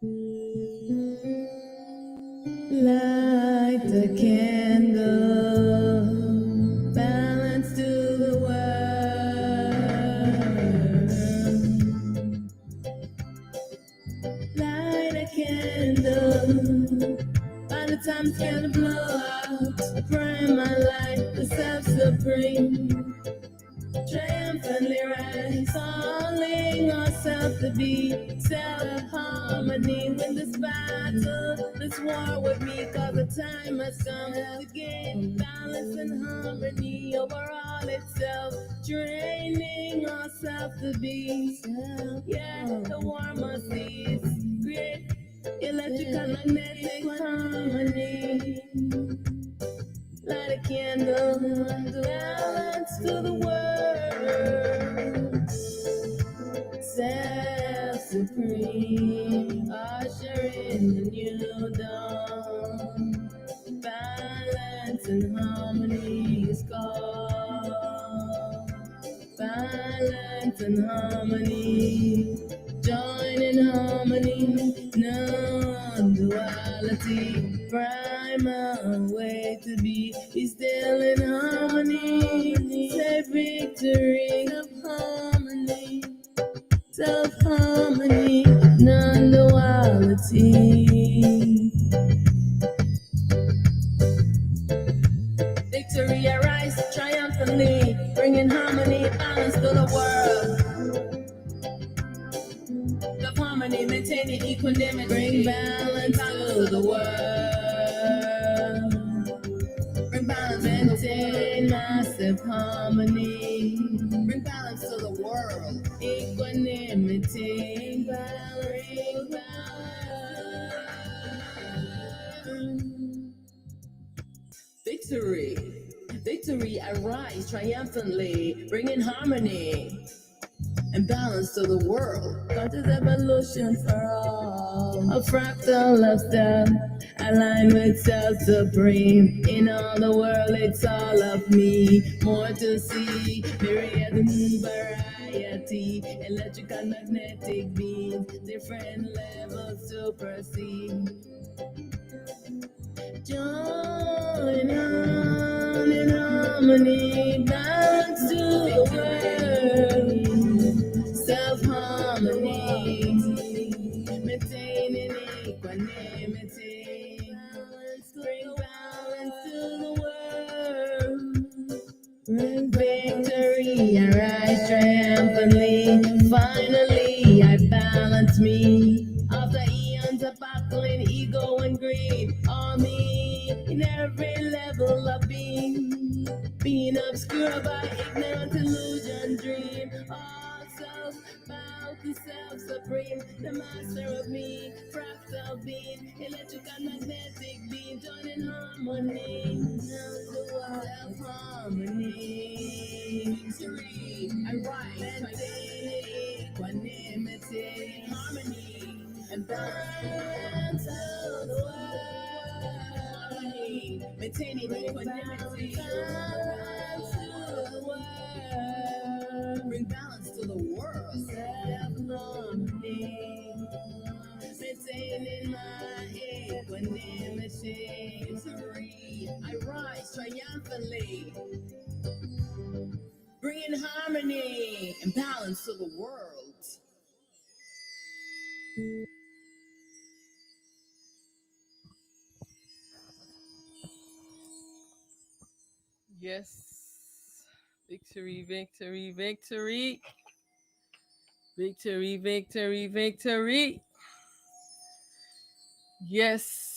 Light the candle, balance to the world. Light a candle, by the time it's gonna blow out, I prime my light, the self-supreme. Triumphantly rise, calling ourselves to be self-harmony. Win this battle, this war with me, cause the time has come to gain balance and harmony overall itself. Training ourselves to be self, yeah, the war must cease. Create electrical magnetic harmony. Light a candle, balance to the world. Self-supreme, ushering the new dawn. Balance and harmony is called. Balance and harmony, join in harmony, non-duality. Primal way to be still in harmony. Say victory of harmony, self-harmony, non-duality. Victory arise triumphantly, bringing harmony, balance to the world. Love harmony, maintaining equanimity, bring balance to the world. Bring balance, maintain massive harmony. Bring balance to the world. Equanimity, bring balance. Victory, victory arise triumphantly, bringing harmony and balance to the world. Conscious evolution for all. A fractal lifestyle, aligned with self-supreme. In all the world, it's all of me. More to see, myriad variety. Electrical, magnetic beams, different levels to perceive. Join on in harmony, balance to the world. Self-harmony, maintaining equanimity. Bring balance to the world. Bring victory, arise triumphantly. Finally, I balance me. After eons of battling ego and greed, all me in every level of being obscured by ignorant illusion dream. All self bow to self-supreme, the master of me, fractal being, electrical magnetic being, join in harmony. Self-harmony, victory, I rise, equanimity, harmony, and balance of the world. Harmony, maintaining equanimity, balance to the world. Bring balance to the world. Self-harmony, maintaining my equanimity. Victory, I rise triumphantly, bringing harmony and balance to the world. Yes. Victory, victory, victory. Victory, victory, victory. Yes.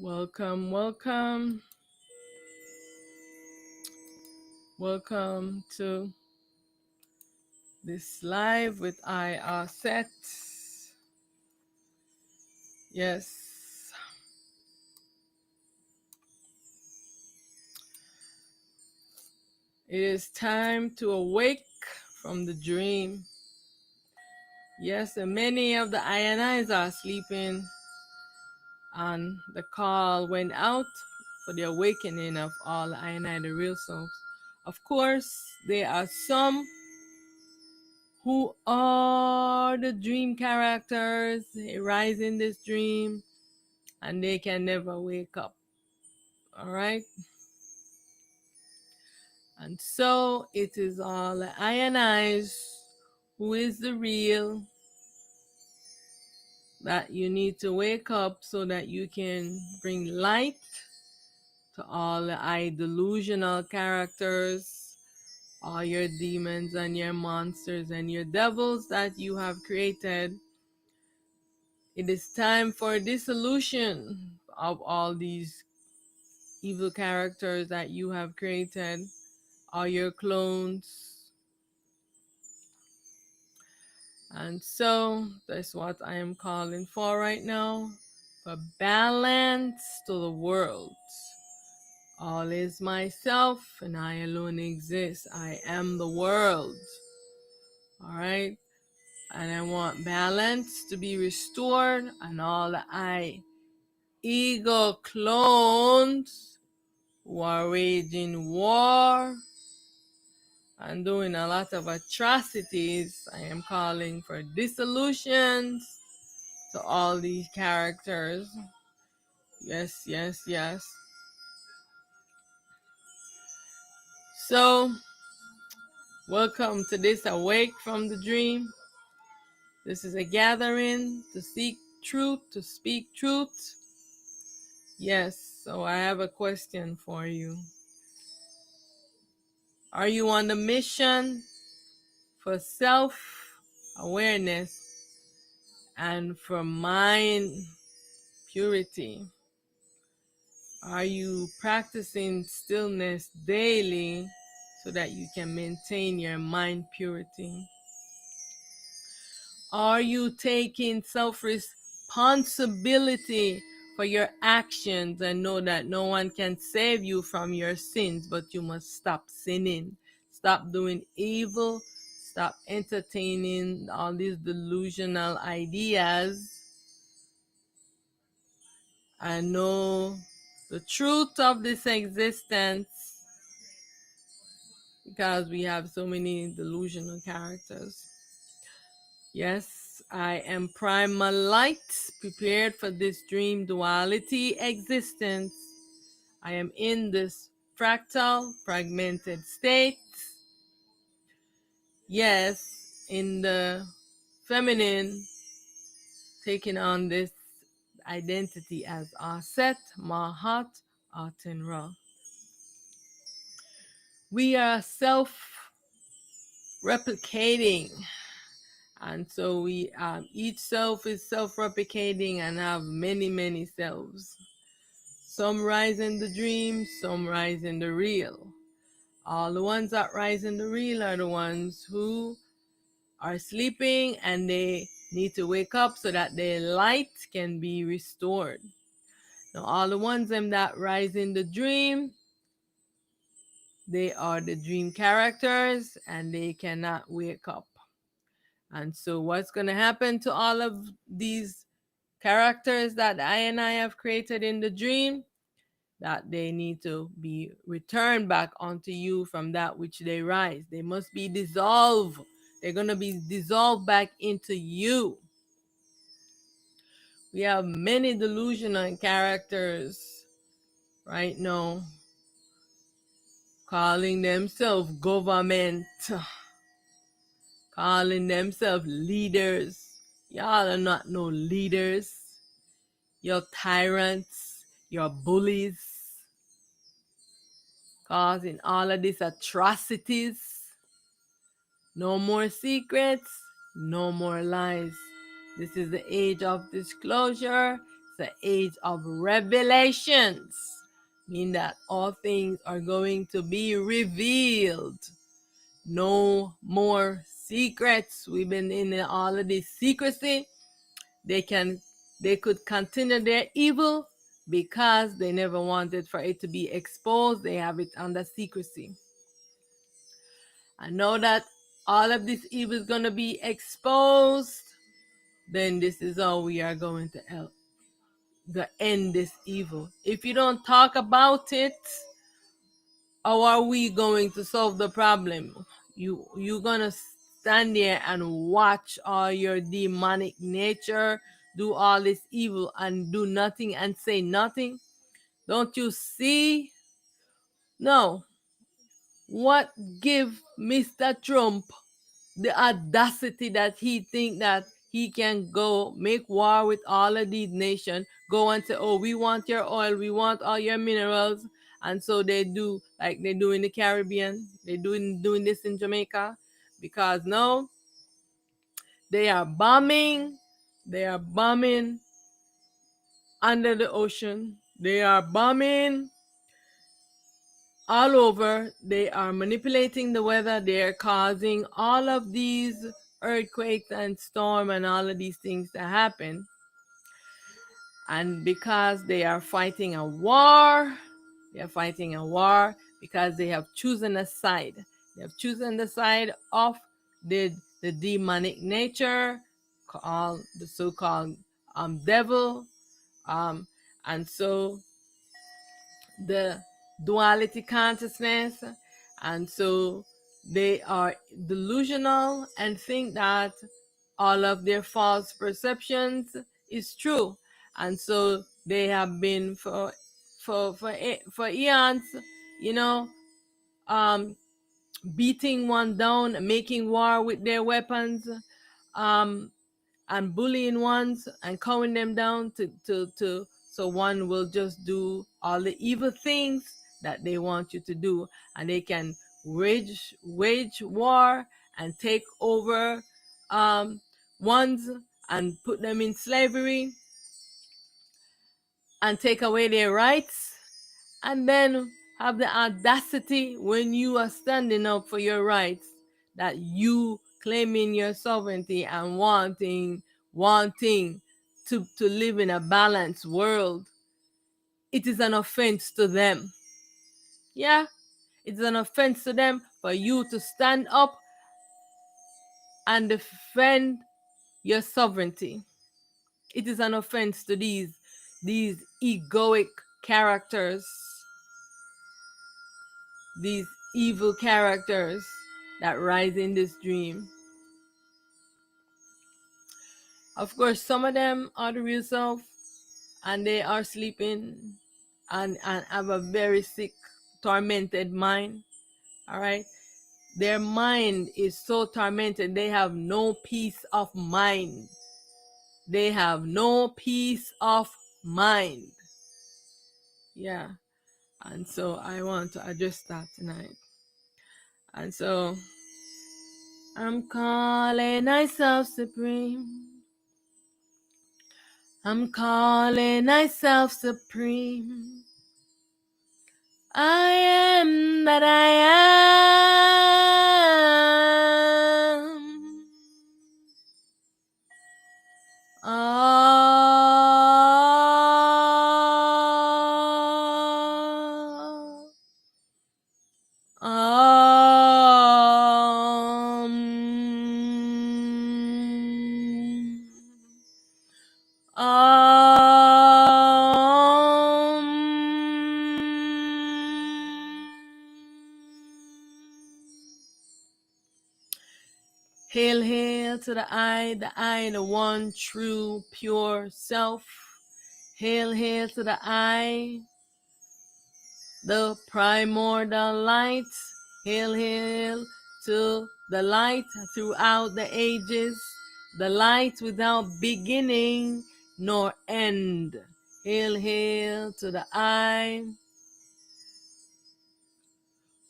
Welcome, welcome. Welcome to this live with IR set. Yes. It is time to awake from the dream. Yes, and many of the INIs are sleeping, and the call went out for the awakening of all INI, the real souls. Of course, there are some who are the dream characters. They rise in this dream and they can never wake up. All right. And so it is all ionized. Who is the real? That you need to wake up so that you can bring light to all the delusional characters, all your demons and your monsters and your devils that you have created. It is time for dissolution of all these evil characters that you have created, all your clones. And so that's what I am calling for right now, for balance to the world. All is myself and I alone exist. I am the world. All right. And I want balance to be restored and all the ego clones who are waging war and doing a lot of atrocities. I am calling for dissolutions to all these characters. Yes, yes, yes. So, welcome to this Awake from the Dream. This is a gathering to seek truth, to speak truth. Yes, so I have a question for you. Are you on the mission for self-awareness and for mind purity? Are you practicing stillness daily so that you can maintain your mind purity? Are you taking self-responsibility for your actions and know that no one can save you from your sins, but you must stop sinning, stop doing evil, stop entertaining all these delusional ideas, and know the truth of this existence, because we have so many delusional characters. Yes, I am primal light, prepared for this dream duality existence. I am in this fractal, fragmented state. Yes, in the feminine, taking on this identity as Aset, Mahat, Atenra. We are self-replicating. And so we each self is self-replicating and have many, many selves. Some rise in the dream, some rise in the real. All the ones that rise in the real are the ones who are sleeping and they need to wake up so that their light can be restored. Now all the ones that rise in the dream, they are the dream characters and they cannot wake up. And so what's going to happen to all of these characters that I and I have created in the dream? That they need to be returned back onto you from that which they rise. They must be dissolved. They're going to be dissolved back into you. We have many delusional characters right now calling themselves government, calling themselves leaders. Y'all are not no leaders. You're tyrants. You're bullies. Causing all of these atrocities. No more secrets, no more lies. This is the age of disclosure. It's the age of revelations. Mean that all things are going to be revealed. No more secrets. We've been in all of this secrecy. They could continue their evil because they never wanted for it to be exposed. They have it under secrecy. I know that all of this evil is going to be exposed. Then this is how we are going to help to end this evil. If you don't talk about it, How are we going to solve the problem? You gonna stand there and watch all your demonic nature do all this evil and do nothing and say nothing? Don't you see? No. What give Mr. Trump the audacity that he think that he can go make war with all of these nations, go and say, oh, we want your oil, we want all your minerals. And so they do like they do in the Caribbean, they doing this in Jamaica, because no, they are bombing, they are bombing under the ocean, they are bombing all over. They are manipulating the weather. They are causing all of these earthquakes and storm and all of these things to happen. And because they are fighting a war, they are fighting a war because they have chosen a side. They have chosen the side of the demonic nature, called the so-called devil. And so the duality consciousness, and so they are delusional and think that all of their false perceptions is true. And so they have been for eons, you know, um beating one down, making war with their weapons, um and bullying ones and cowing them down to so one will just do all the evil things that they want you to do, and they can wage war and take over um ones and put them in slavery and take away their rights, and then have the audacity when you are standing up for your rights that you claiming your sovereignty and wanting to live in a balanced world. It is an offense to them. Yeah, it's an offense to them for you to stand up and defend your sovereignty. It is an offense to these egoic characters, these evil characters that rise in this dream. Of course, some of them are the real self, and they are sleeping and have a very sick, tormented mind. All right. Their mind is so tormented, they have no peace of mind. They have no peace of mind. Yeah. And so I want to address that tonight. And so I'm calling myself supreme. I'm calling myself supreme. I am that I am. Hail, hail to the one true, pure self. Hail, hail to the I, the primordial light. Hail, hail to the light throughout the ages, the light without beginning nor end. Hail, hail to the I,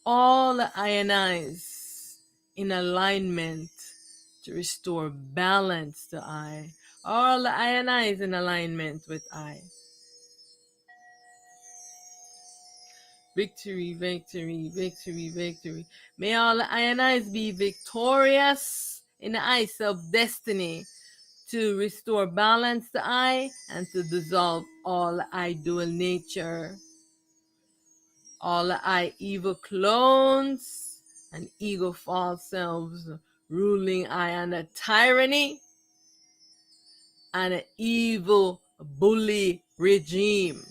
all the ionize in alignment to restore balance to I. All the ionize in alignment with I. Victory, victory, victory, victory. May all the ionize be victorious in the ice of destiny to restore balance to I and to dissolve all I dual nature, all I evil clones and ego false selves, ruling I under tyranny and an evil bully regime.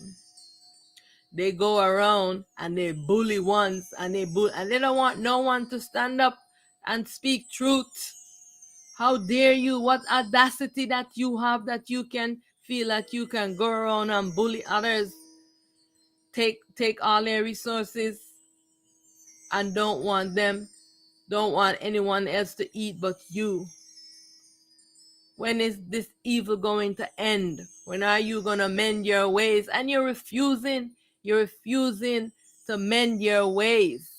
they go around and they bully ones, and they don't want no one to stand up and speak truth. How dare you? What audacity that you have, that you can feel that you can go around and bully others, take all their resources, and don't want anyone else to eat but you. When is this evil going to end? When are you going to mend your ways? And you're refusing to mend your ways.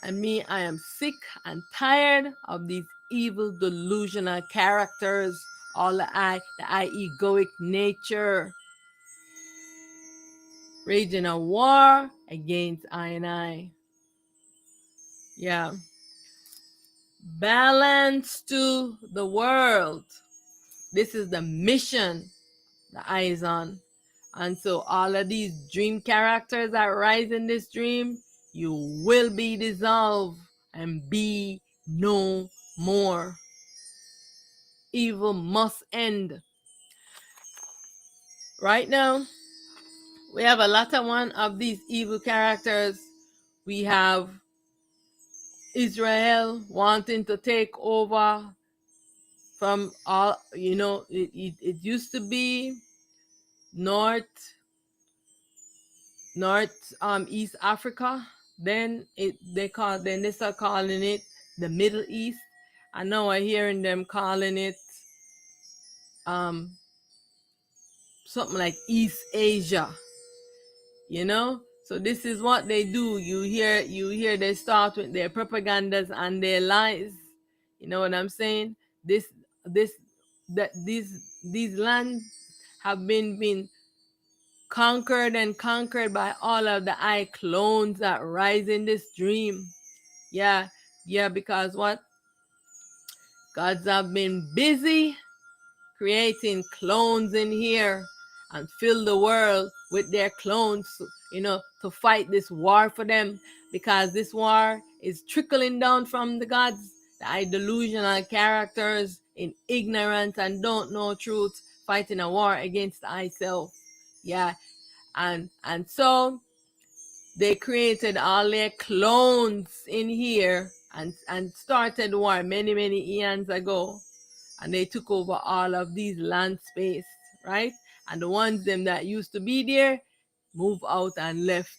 And me, I am sick and tired of these evil, delusional characters, all the I egoic nature, raging a war against I and I. Yeah. Balance to the world. This is the mission the eye is on. And so all of these dream characters that rise in this dream, you will be dissolved and be no more. Evil must end. Right now, we have a lot of one of these evil characters. We have Israel wanting to take over from all, it used to be North East Africa. Then they start calling it the Middle East. I know I'm hearing them calling it um something like East Asia. So this is what they do. You hear they start with their propagandas and their lies. You know what I'm saying? This that these lands have been conquered and conquered by all of the eye clones that rise in this dream. Yeah, yeah, because what? Gods have been busy creating clones in here and fill the world with their clones, to fight this war for them, because this war is trickling down from the gods, the eye delusional characters in ignorance and don't know truth, fighting a war against the eye self. Yeah, and so they created all their clones in here and started war many eons ago, and they took over all of these land space, right? And the ones them that used to be there move out and left,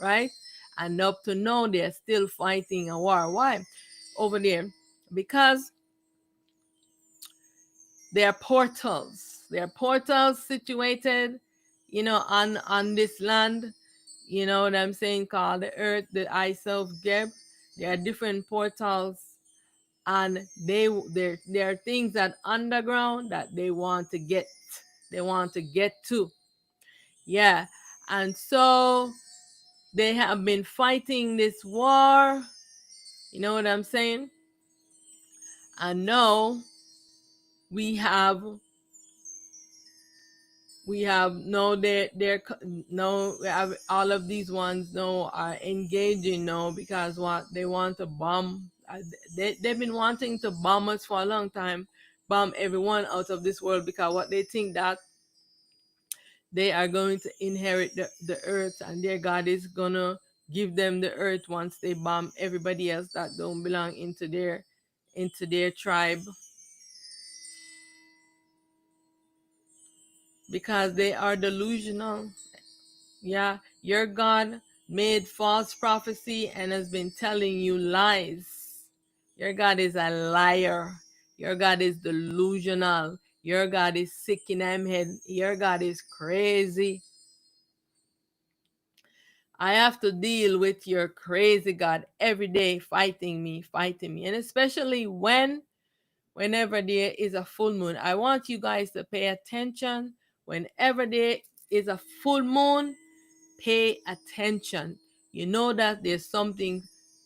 right? And up to now they're still fighting a war. Why? Over there, because there are portals. There are portals situated, on this land. You know what I'm saying? Called the earth, the eye self Geb. There are different portals, and there are things that underground that they want to get. They want to get to. Yeah, and so they have been fighting this war. You know what I'm saying? And now we have no, they're no, we have all of these ones now are engaging now, because what they want to bomb, they've been wanting to bomb us for a long time, bomb everyone out of this world, because what they think that they are going to inherit the earth, and their God is gonna give them the earth once they bomb everybody else that don't belong into their tribe, because they are delusional. Yeah, your God made false prophecy and has been telling you lies. Your God is a liar. Your God is delusional. Your God is sick in him head. Your God is crazy. I have to deal with your crazy God every day, fighting me. And especially whenever there is a full moon. I want you guys to pay attention. Whenever there is a full moon, pay attention. You know that there's something,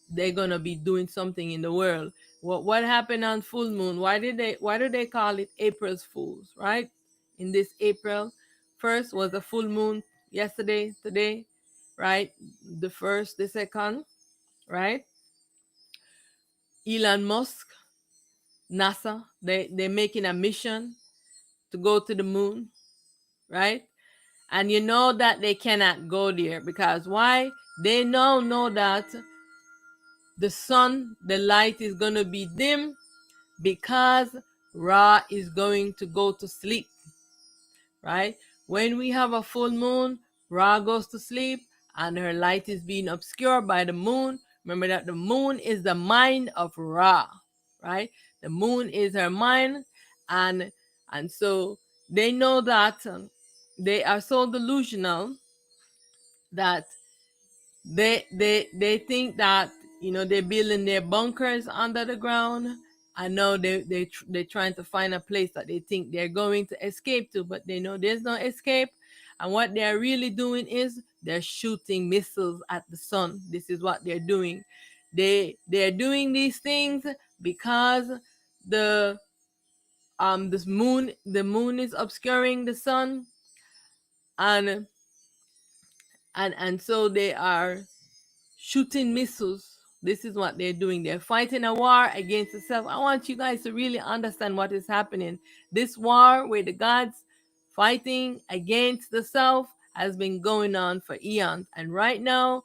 they're gonna be doing something in the world. What happened on full moon? Why do they call it April's Fools, right? In this April, first was a full moon yesterday, today, right? The first, the second, right? Elon Musk, NASA, they're making a mission to go to the moon, right? And you know that they cannot go there because why? They now know that the sun, the light is going to be dim because Ra is going to go to sleep, right? When we have a full moon, Ra goes to sleep and her light is being obscured by the moon. Remember that the moon is the mind of Ra, right? The moon is her mind, and so they know that they are so delusional that they think that they're building their bunkers under the ground. I know they're trying to find a place that they think they're going to escape to, but they know there's no escape. And what they're really doing is they're shooting missiles at the sun. This is what they're doing. They're doing these things because the the moon is obscuring the sun, and so they are shooting missiles. This is what they're doing. They're fighting a war against the self. I want you guys to really understand what is happening. This war where the gods fighting against the self has been going on for eons. And right now,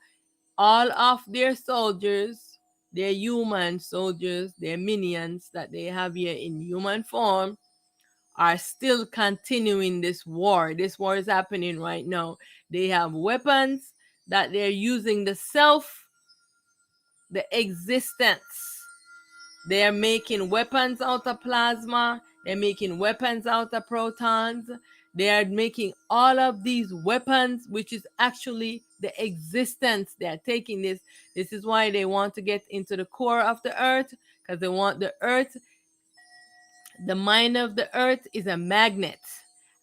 all of their soldiers, their human soldiers, their minions that they have here in human form, are still continuing this war. This war is happening right now. They have weapons that they're using the self, the existence. They are making weapons out of plasma. They're making weapons out of protons. They are making all of these weapons, which is actually the existence. They are taking this. This is why they want to get into the core of the earth, because they want the earth. The mind of the earth is a magnet,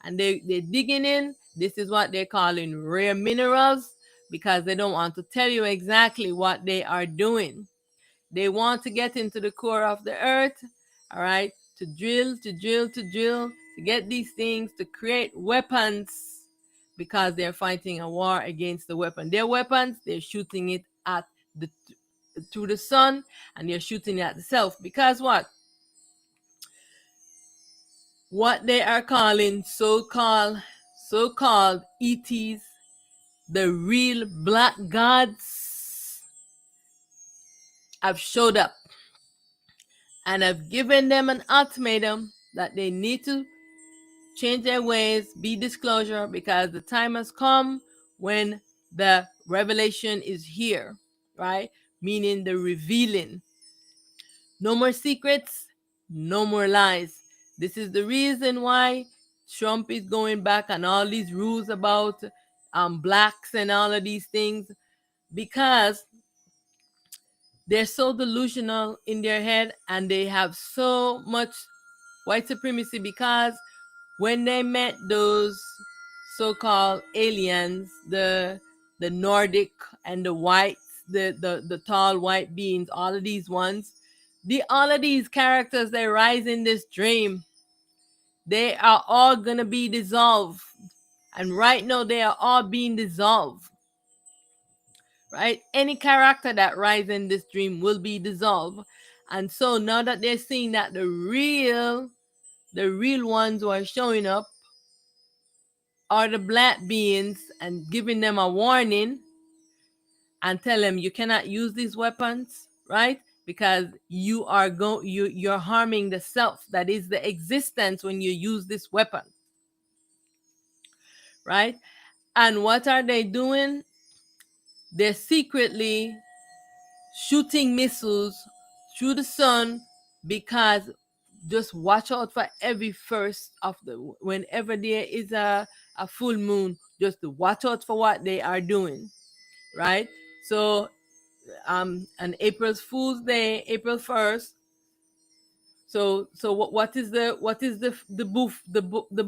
and they're digging in. This is what they're calling rare minerals, because they don't want to tell you exactly what they are doing. They want to get into the core of the earth, all right, to drill, to get these things, to create weapons, because they're fighting a war against the weapon. Their weapons, they're shooting it at the through the sun, and they're shooting it at the self. Because what they are calling so-called ETs, the real black gods, have showed up and have given them an ultimatum that they need to change their ways, be disclosure, because the time has come when the revelation is here, right? Meaning the revealing. No more secrets, no more lies. This is the reason why Trump is going back on all these rules about blacks and all of these things, because they're so delusional in their head and they have so much white supremacy, because when they met those so-called aliens, the Nordic and the whites, the tall white beings, all of these ones, all of these characters that rise in this dream, they are all gonna be dissolved. And right now they are all being dissolved. Right? Any character that rises in this dream will be dissolved. And so now that they're seeing that the real ones who are showing up are the black beings, and giving them a warning and tell them you cannot use these weapons, right? Because you're harming the self that is the existence when you use this weapon, right? And what are they doing? They're secretly shooting missiles through the sun, because just watch out for every first of the whenever there is a full moon, just to watch out for what they are doing, right? So on April's Fool's Day, April 1st. So what is the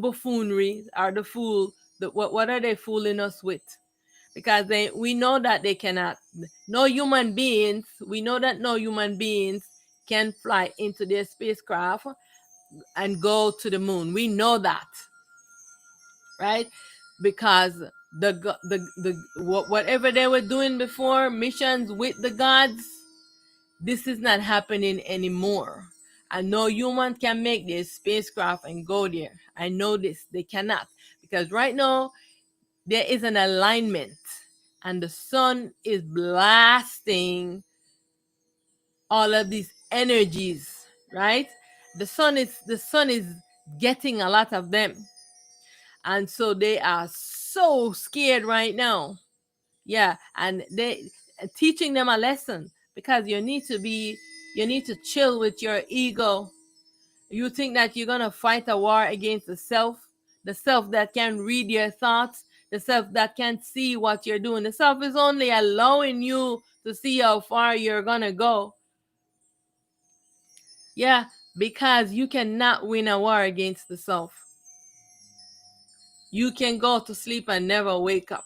buffoonery, or the fool, what are they fooling us with? Because we know that they cannot, no human beings, we know that no human beings can fly into their spacecraft and go to the moon. We know that, right? Because whatever they were doing before, missions with the gods, this is not happening anymore. And no human can make this spacecraft and go there. I know this, they cannot, because right now there is an alignment, and the sun is blasting all of these energies, right? The sun is getting a lot of them, and so they are so scared right now. Yeah, and they teaching them a lesson, because you need to chill with your ego. You think that you're gonna fight a war against the self that can read your thoughts, the self that can see what you're doing. The self is only allowing you to see how far you're gonna go. Yeah, because you cannot win a war against the self. You can go to sleep and never wake up.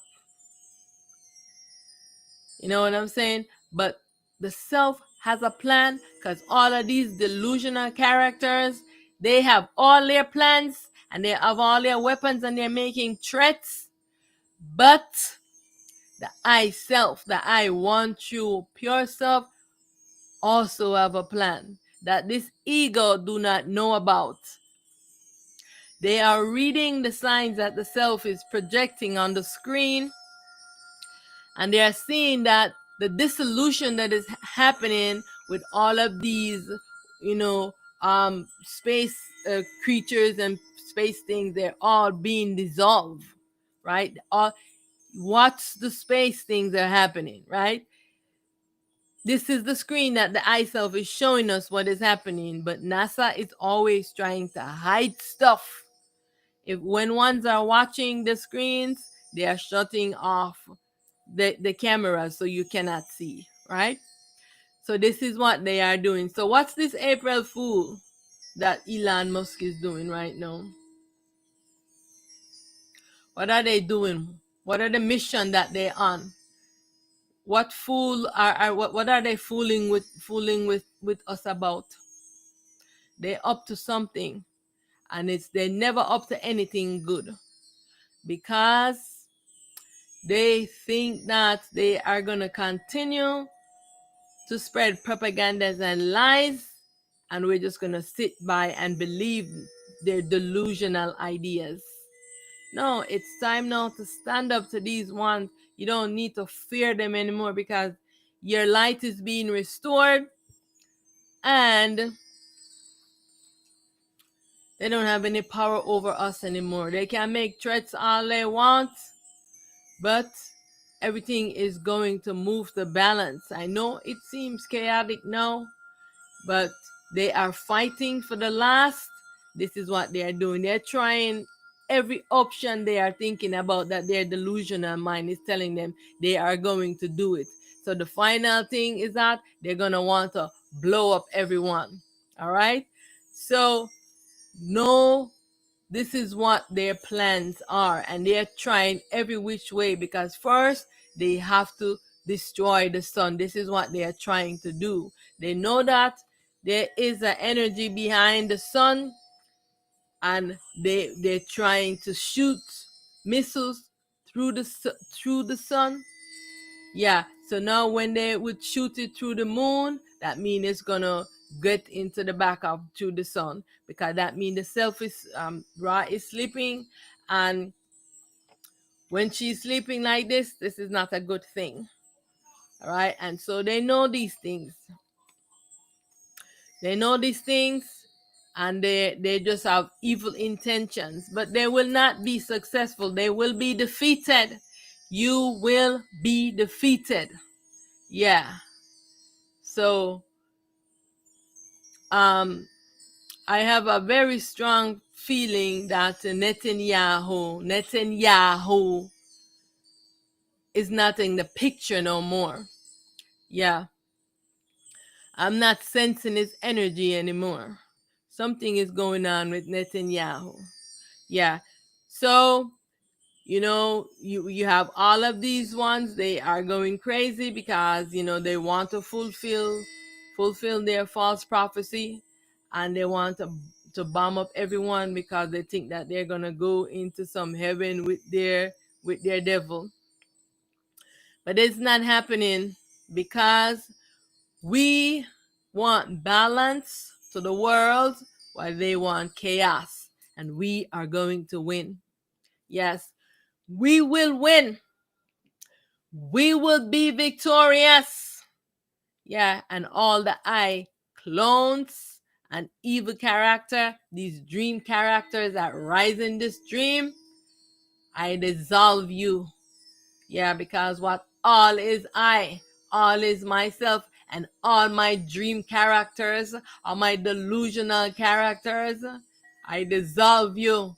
You know what I'm saying? But the self has a plan, because all of these delusional characters, they have all their plans and they have all their weapons and they're making threats. But the I self, the I want you, pure self, also have a plan that this ego do not know about. They are reading the signs that the self is projecting on the screen, and they are seeing that the dissolution that is happening with all of these, you know, space creatures and space things, they're all being dissolved, right? All Watch the space things are happening, right? This is the screen that the I self is showing us what is happening, but NASA is always trying to hide stuff. If when ones are watching the screens, they are shutting off the camera so you cannot see, right? So this is what they are doing. So what's this April Fool that Elon Musk is doing right now? What are they doing? What are the mission that they're on? What are they fooling with us about? They're up to something, and they're never up to anything good, because they think that they are gonna continue to spread propagandas and lies, and we're just gonna sit by and believe their delusional ideas. No, it's time now to stand up to these ones. You don't need to fear them anymore, because your light is being restored, and they don't have any power over us anymore. They can make threats all they want, but everything is going to move the balance. I know it seems chaotic now, but they are fighting for the last. This is what they are doing. They're trying every option they are thinking about, that their delusional mind is telling them they are going to do it. So the final thing is that they're going to want to blow up everyone. All right? So, no, this is what their plans are, and they're trying every which way, because first they have to destroy the sun. This is what they are trying to do. They know that there is an energy behind the sun, and they're trying to shoot missiles through the sun. Yeah, so now when they would shoot it through the moon, that means it's gonna get into the back of through the sun, because that means the self is Ra is sleeping, and when she's sleeping like this is not a good thing. All right, and so they know these things. They know these things, and they just have evil intentions, but they will not be successful. They will be defeated. You will be defeated. Yeah. So I have a very strong feeling that Netanyahu is not in the picture no more. Yeah. I'm not sensing his energy anymore. Something is going on with Netanyahu. Yeah. So, you have all of these ones. They are going crazy because, they want to fulfill their false prophecy, and they want to bomb up everyone, because they think that they're going to go into some heaven with their devil. But it's not happening, because we want balance to the world while they want chaos, and we are going to win. Yes, We will win. We will be victorious. Yeah, and all the I clones and evil character, these dream characters that rise in this dream, I dissolve you. Yeah, because what all is I, all is myself, and all my dream characters, all my delusional characters, I dissolve you.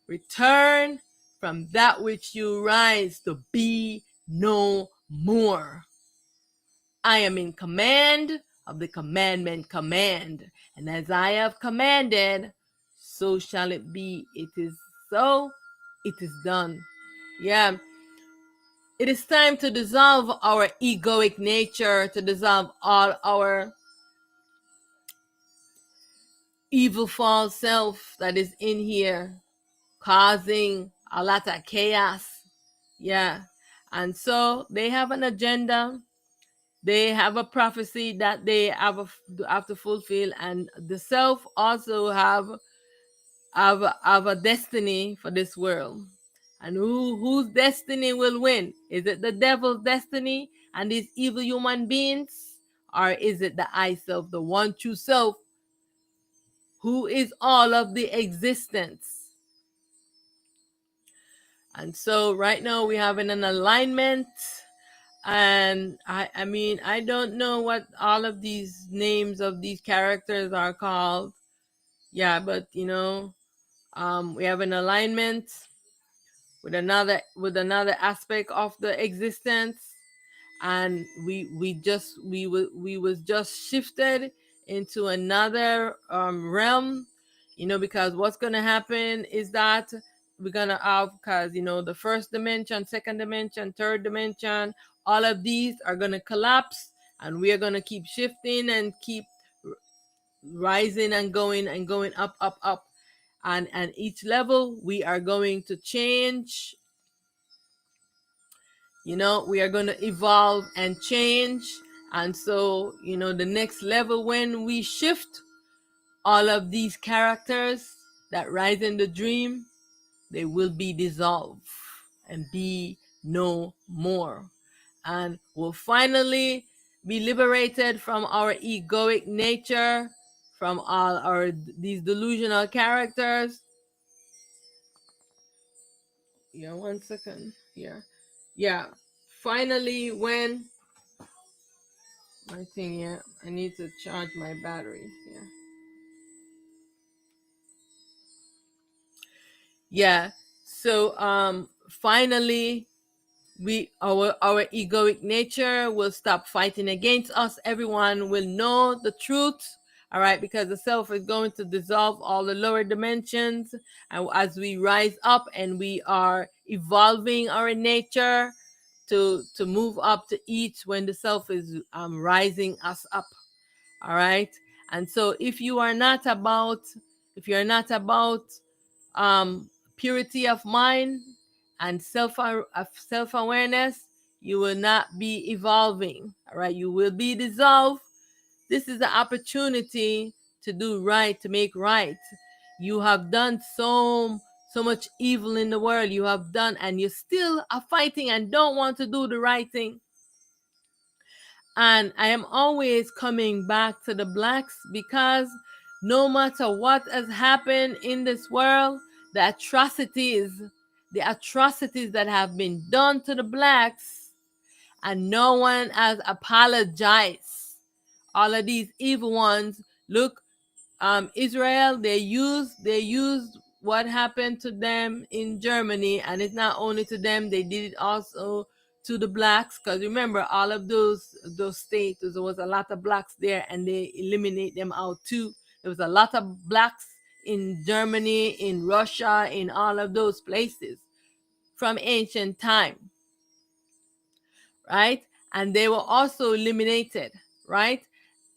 Return from that which you rise to be no more. I am in command of the commandment command. And as I have commanded, so shall it be. It is so, it is done. Yeah. It is time to dissolve our egoic nature, to dissolve all our evil false self that is in here, causing a lot of chaos. Yeah. And so they have an agenda. They have a prophecy that they have to fulfill, and the self also have a destiny for this world. And whose destiny will win? Is it the devil's destiny and these evil human beings, or is it the I self, the one true self, who is all of the existence? And so right now we have an alignment. And I mean, I don't know what all of these names of these characters are called. Yeah, but we have an alignment with another aspect of the existence, and we was just shifted into another realm, because what's gonna happen is that we're gonna have, because the first dimension, second dimension, third dimension, all of these are gonna collapse, and we are gonna keep shifting and keep rising and going up, up, up, and each level we are going to change. We are going to evolve and change. And so, the next level, when we shift, all of these characters that rise in the dream, they will be dissolved and be no more. And we'll finally be liberated from our egoic nature, from all our these delusional characters. Yeah, 1 second here. Yeah. Finally, when my thing, yeah, I need to charge my battery. Yeah. So finally, our egoic nature will stop fighting against us. Everyone will know the truth. All right, because the self is going to dissolve all the lower dimensions, and as we rise up and we are evolving our nature to move up to eat when the self is rising us up. All right. And so if you're not about purity of mind and self-awareness, you will not be evolving. All right, you will be dissolved. This is the opportunity to do right, to make right. You have done so much evil in the world. You have done, and you still are fighting and don't want to do the right thing. And I am always coming back to the blacks, because no matter what has happened in this world, the atrocities, that have been done to the blacks, and no one has apologized. All of these evil ones, look, Israel, they used what happened to them in Germany, and it's not only to them, they did it also to the blacks, because remember, all of those states, there was a lot of blacks there, and they eliminate them out too. There was a lot of blacks in Germany, in Russia, in all of those places from ancient time, right? And they were also eliminated, right?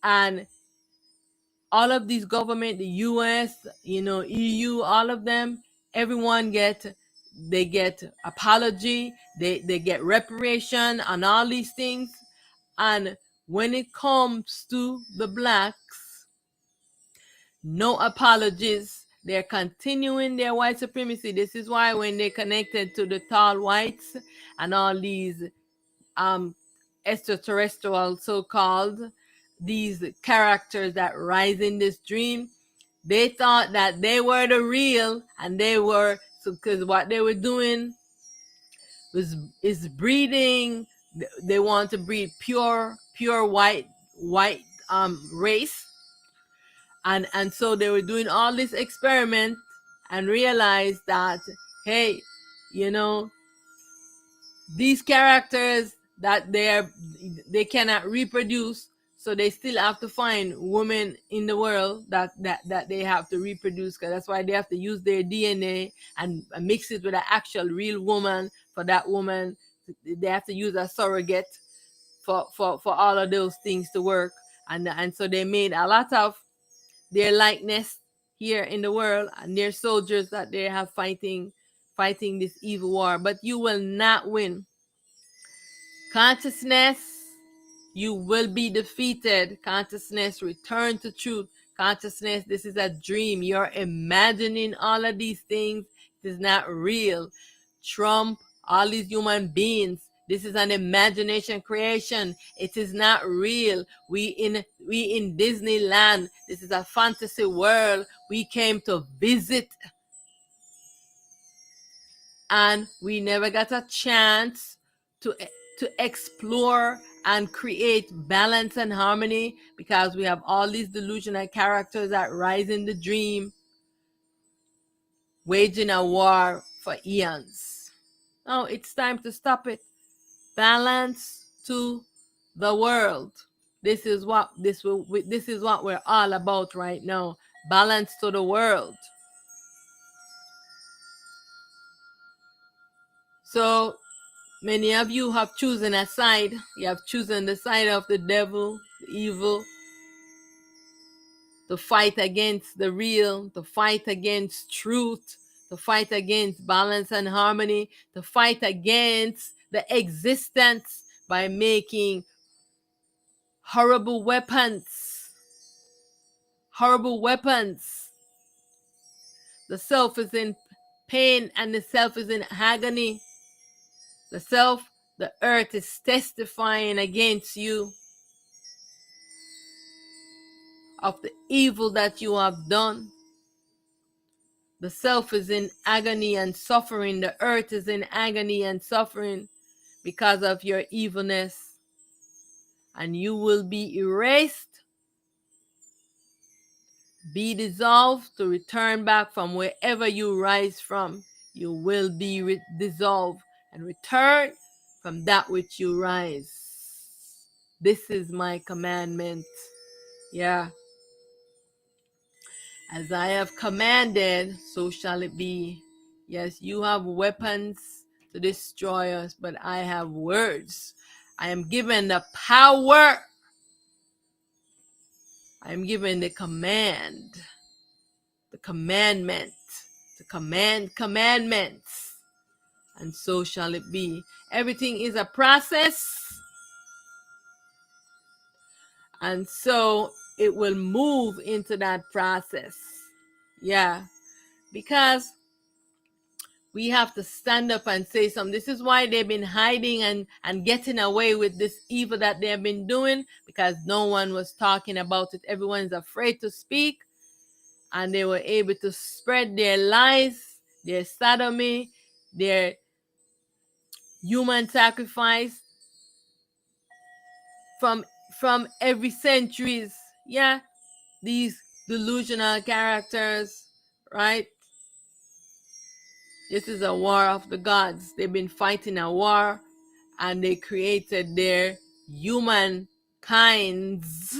And all of these government, the US, EU, all of them, everyone they get apology, they get reparation on all these things. And when it comes to the blacks, no apologies. They're continuing their white supremacy. This is why when they connected to the tall whites and all these um extraterrestrial so-called, these characters that rise in this dream, they thought that they were the real, and they were, so because what they were doing was is breeding. They want to breed pure white race, and so they were doing all this experiment and realized that, hey, you know, these characters that they cannot reproduce, so they still have to find women in the world that they have to reproduce, because that's why they have to use their DNA and mix it with an actual real woman. For that woman, they have to use a surrogate for all of those things to work. And so they made a lot of their likeness here in the world, and their soldiers that they have fighting this evil war. But you will not win. Consciousness, you will be defeated. Consciousness, return to truth. Consciousness, this is a dream. You're imagining all of these things. It is not real. Trump, all these human beings, this is an imagination creation. It is not real. We in Disneyland. This is a fantasy world. We came to visit, and we never got a chance to explore and create balance and harmony, because we have all these delusional characters that rise in the dream, waging a war for eons. Oh, it's time to stop it. Balance to the world. This is what we're all about right now. Balance to the world. So many of you have chosen a side. You have chosen the side of the devil, the evil, to fight against the real, to fight against truth, to fight against balance and harmony, to fight against the existence by making horrible weapons. Horrible weapons. The self is in pain and the self is in agony. The self, the earth is testifying against you of the evil that you have done. The self is in agony and suffering. The earth is in agony and suffering because of your evilness. And you will be erased, be dissolved, to return back from wherever you rise from. You will be dissolved and return from that which you rise. This is my commandment. Yeah. As I have commanded, so shall it be. Yes, you have weapons to destroy us, but I have words. I am given the power. I am given the command, the commandment, to command commandments, and so shall it be. Everything is a process, and so it will move into that process. Yeah, because we have to stand up and say something. This is why they've been hiding and getting away with this evil that they have been doing, because no one was talking about it. Everyone's afraid to speak, and they were able to spread their lies, their sodomy, their human sacrifice from every centuries. Yeah, these delusional characters, right? This is a war of the gods. They've been fighting a war, and they created their human kinds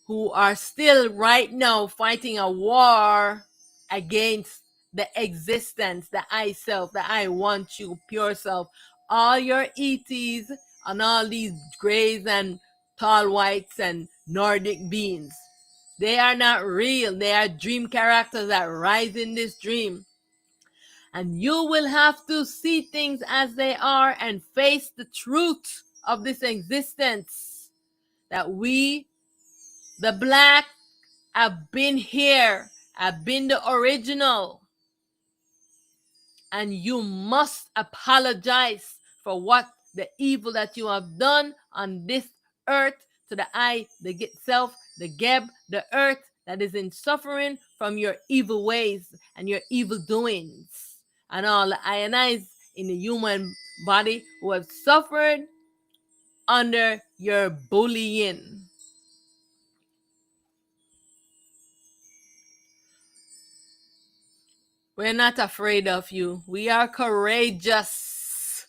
who are still right now fighting a war against the existence, the I self, the I want you, pure self. All your ETs and all these grays and tall whites and Nordic beings, they are not real. They are dream characters that rise in this dream. And you will have to see things as they are and face the truth of this existence. That we, the black, have been here I've been the original. And you must apologize for what the evil that you have done on this earth to the I, the self, the Geb, the earth that is in suffering from your evil ways and your evil doings. And all the ionize in the human body who have suffered under your bullying. We're not afraid of you. We are courageous.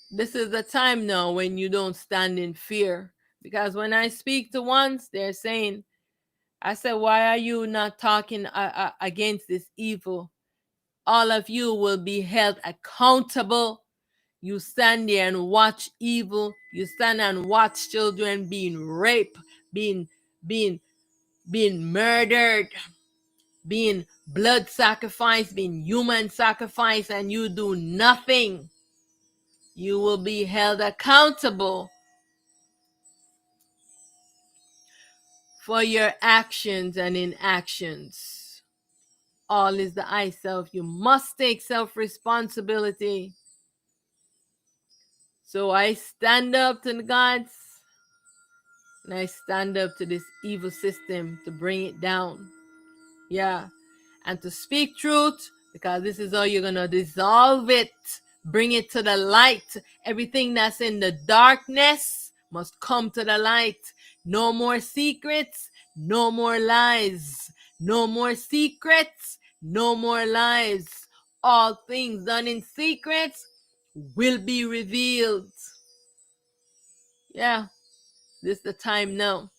This is the time now when you don't stand in fear. Because when I speak to ones, they're saying, I said, why are you not talking against this evil? All of you will be held accountable. You stand there and watch evil. You stand and watch children being raped, being murdered, being blood sacrifice, being human sacrifice, and you do nothing. You will be held accountable for your actions and inactions. All is the I self. You must take self-responsibility. So I stand up to the gods, and I stand up to this evil system to bring it down. Yeah. And to speak truth, because this is how you're going to dissolve it. Bring it to the light. Everything that's in the darkness must come to the light. No more secrets, no more lies. No more secrets, no more lies. All things done in secrets will be revealed. Yeah, this is the time now.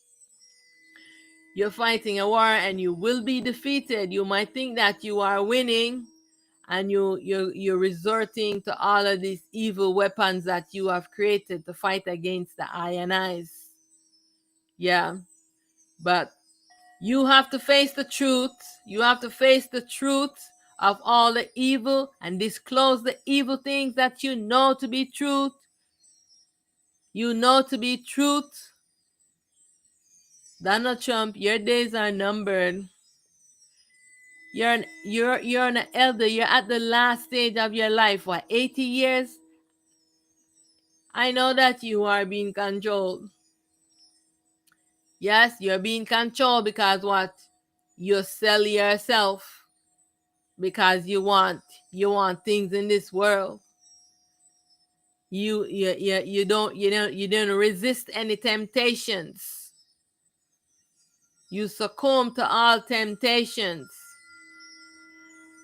You're fighting a war and you will be defeated. You might think that you are winning, and you're resorting to all of these evil weapons that you have created to fight against the I and I's. Yeah, but you have to face the truth. You have to face the truth of all the evil and disclose the evil things that you know to be truth. You know to be truth. Donald Trump, your days are numbered. You're an elder. You're at the last stage of your life. What, 80 years? I know that you are being controlled. Yes, you're being controlled because what? You sell yourself because you want things in this world. You don't resist any temptations. You succumb to all temptations.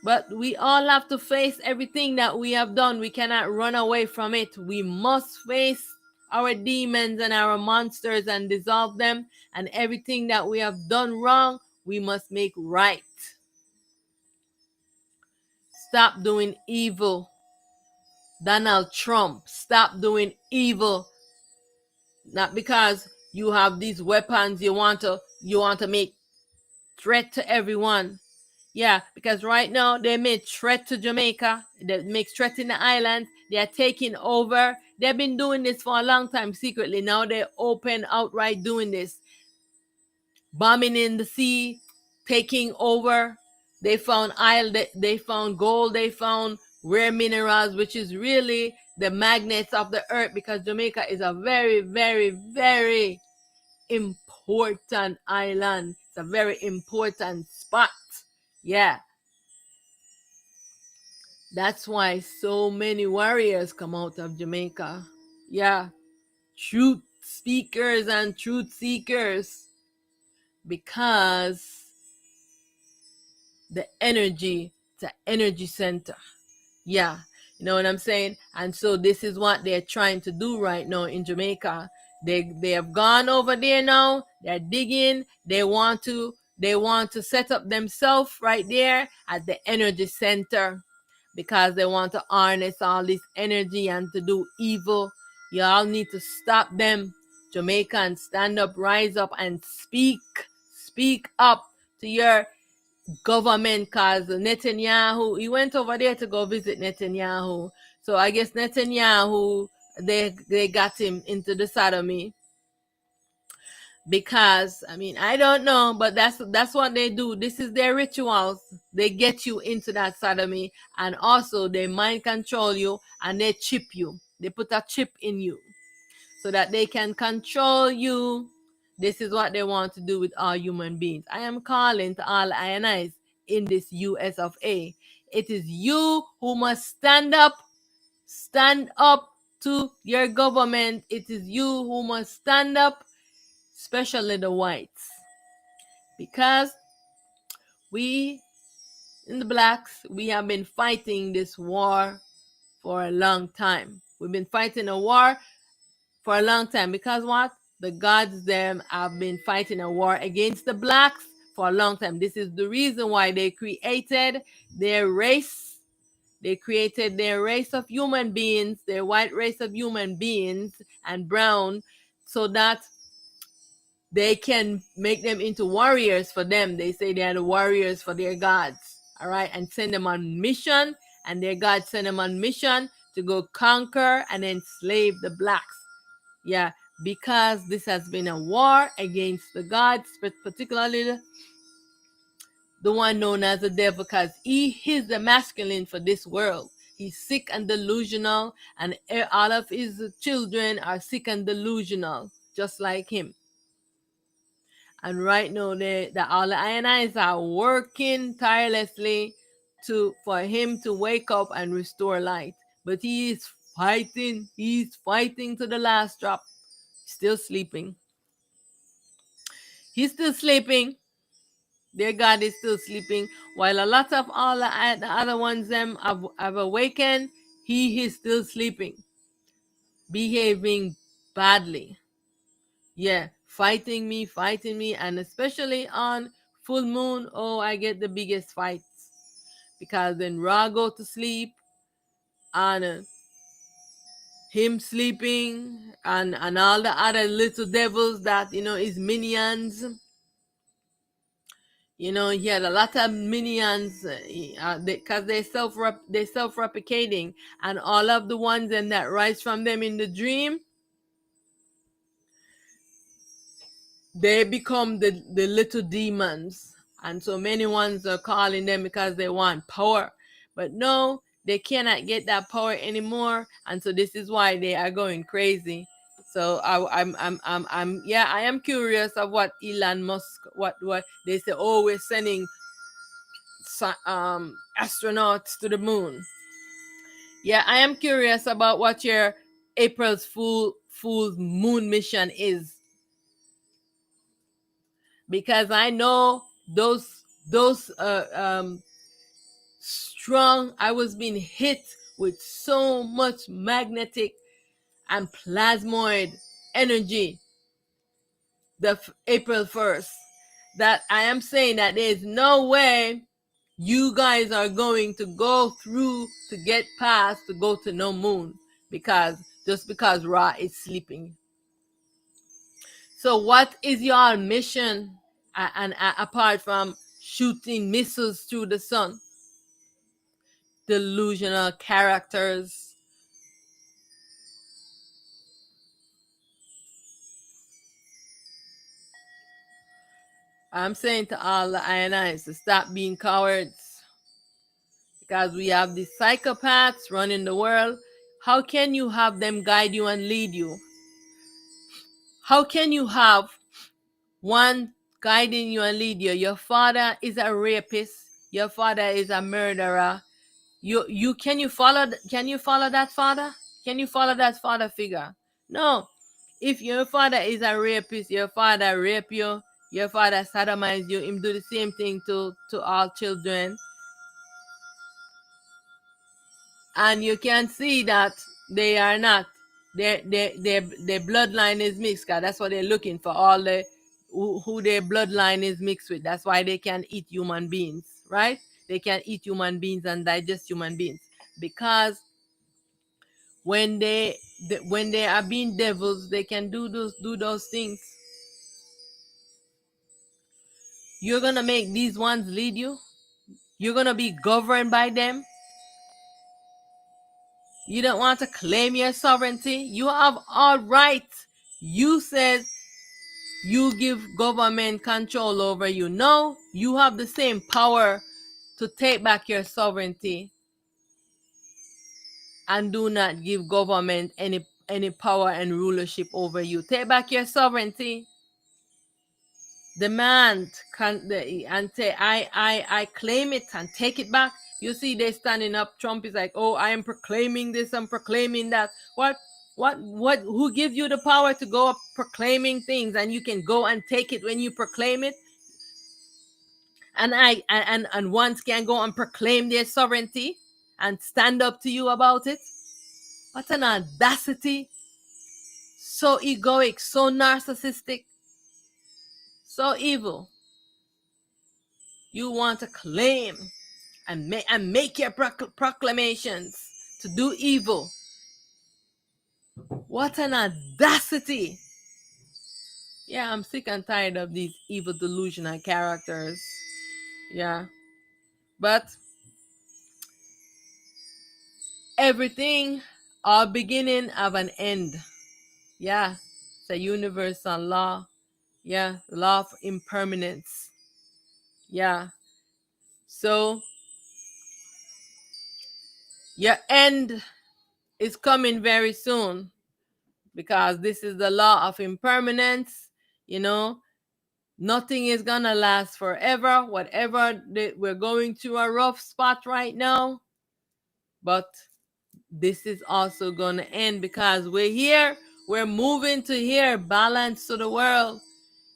But we all have to face everything that we have done. We cannot run away from it. We must face our demons and our monsters and dissolve them. And everything that we have done wrong, we must make right. Stop doing evil. Donald Trump, stop doing evil. Not because you have these weapons you want to make threat to everyone. Yeah, because right now they made threat to Jamaica. They make threat in the island. They are taking over. They've been doing this for a long time secretly. Now they're open, outright doing this. Bombing in the sea, taking over. They found they found gold, they found rare minerals, which is really the magnets of the earth, because Jamaica is a very, very, very important island. It's a very important spot. Yeah. That's why so many warriors come out of Jamaica. Yeah. Truth speakers and truth seekers. Because the energy, it's an energy center. Yeah. You know what I'm saying? And so this is what they're trying to do right now in Jamaica. They have gone over there now. They're digging. They want to set up themselves right there at the energy center, because they want to harness all this energy and to do evil. Y'all need to stop them. Jamaicans, stand up, rise up, and speak up to your government, because Netanyahu, he went over there to go visit Netanyahu. So I guess Netanyahu, they got him into the sodomy. because I mean, I don't know, but that's what they do. This is their rituals. They get you into that sodomy, and also they mind control you, and they chip you. They put a chip in you so that they can control you. This is what they want to do with all human beings. I am calling to all INIs in this US of A. It is you who must stand up to your government. It is you who must stand up, especially the whites, because we in the blacks, we have been fighting this war for a long time. We've been fighting a war for a long time because what? The gods them have been fighting a war against the blacks for a long time. This is the reason why they created their race. They created their race of human beings, their white race of human beings and brown, so that they can make them into warriors for them. They say they are the warriors for their gods. All right. And send them on mission. And their gods send them on mission to go conquer and enslave the blacks. Yeah. Because this has been a war against the gods, but particularly the one known as the devil, because he is the masculine for this world. He's sick and delusional, and all of his children are sick and delusional, just like him. And right now, all the INIs are working tirelessly for him to wake up and restore light. But he is fighting. He's fighting to the last drop. Still sleeping. He's still sleeping. Their God is still sleeping. While a lot of all the other ones them have awakened, he is still sleeping, behaving badly. Yeah, fighting me, and especially on full moon. Oh, I get the biggest fights because then Ra go to sleep, and him sleeping, and all the other little devils that is minions. He had a lot of minions because they self-replicating, and all of the ones and that rise from them in the dream, they become the little demons. And so many ones are calling them because they want power. But no, they cannot get that power anymore. And so this is why they are going crazy. So I am curious of what Elon Musk, what they say, oh, we're sending astronauts to the moon. Yeah, I am curious about what your April's Fool's moon mission is, because I know those strong. I was being hit with so much magnetic and plasmoid energy the April 1st that I am saying that there is no way you guys are going to go through to get past to go to no moon, because Ra is sleeping. So what is your mission, and apart from shooting missiles through the sun? Delusional characters. I'm saying to all the INIs to stop being cowards, because we have these psychopaths running the world. How can you have them guide you and lead you? How can you have one guiding you and lead you? Your father is a rapist. Your father is a murderer. Can you follow that father? Can you follow that father figure? No. If your father is a rapist, your father rape you, your father sodomize you, him do the same thing to all children, and you can see that they are not, their bloodline is mixed, cause that's what they're looking for, all the who their bloodline is mixed with. That's why they can eat human beings, right? They can eat human beings and digest human beings, because when they are being devils, they can do those things. You're gonna make these ones lead you. You're gonna be governed by them. You don't want to claim your sovereignty. You have all rights. You said you give government control over you. No, you have the same power to take back your sovereignty, and do not give government any power and rulership over you. Take back your sovereignty. Demand and say, I claim it and take it back. You see, they standing up. Trump is like, oh, I am proclaiming this, I'm proclaiming that. What who gives you the power to go up proclaiming things, and you can go and take it when you proclaim it? And and ones can go and proclaim their sovereignty and stand up to you about it. What an audacity! So egoic, so narcissistic, so evil. You want to claim and make your proclamations to do evil. What an audacity! Yeah, I'm sick and tired of these evil delusional characters. Yeah, but everything, all beginning of an end. Yeah, it's a universal law. Yeah, law of impermanence. Yeah, so your end is coming very soon, because this is the law of impermanence. You know, nothing is gonna last forever. Whatever we're going through a rough spot right now, but this is also gonna end, because we're here. We're moving to here, balance to the world.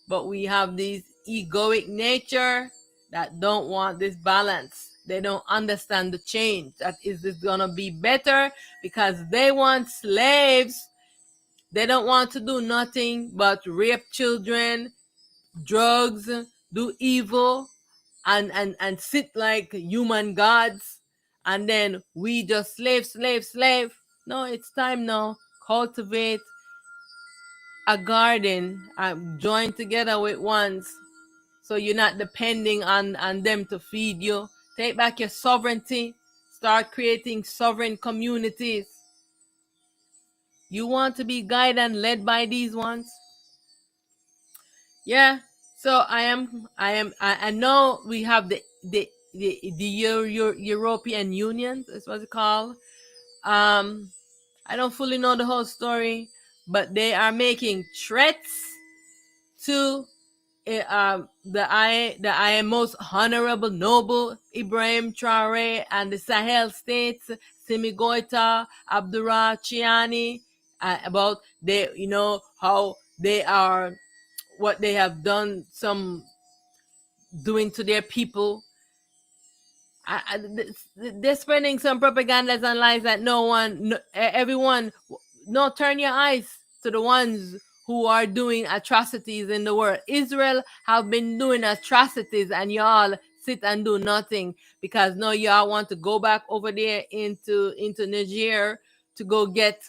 But we have these egoic nature that don't want this balance. They don't understand the change. That is this gonna be better, because they want slaves. They don't want to do nothing but rape children, drugs, do evil, and sit like human gods. And then we just slave. No, it's time now. Cultivate a garden, join together with ones, so you're not depending on them to feed you. Take back your sovereignty. Start creating sovereign communities. You want to be guided and led by these ones? Yeah. So I know we have the European Union. That's what it's called. I don't fully know the whole story, but they are making threats to the most honorable noble Ibrahim Traore and the Sahel states, Simi Goita, Abdurrah Chiani, about how they are, what they have done, some doing to their people. They're spreading some propagandas and lies that everyone, no, turn your eyes to the ones who are doing atrocities in the world. Israel have been doing atrocities, and y'all sit and do nothing, because no, y'all want to go back over there into Niger to go get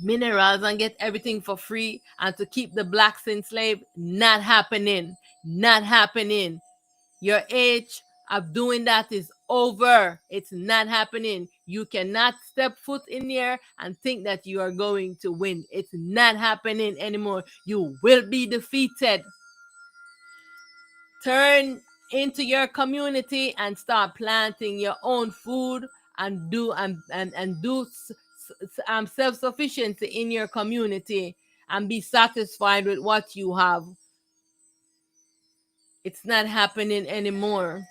minerals and get everything for free, and to keep the blacks enslaved. Not happening. Not happening. Your age of doing that is over. It's not happening. You cannot step foot in there and think that you are going to win. It's not happening anymore. You will be defeated. Turn into your community and start planting your own food, and do self-sufficiency in your community, and be satisfied with what you have. It's not happening anymore.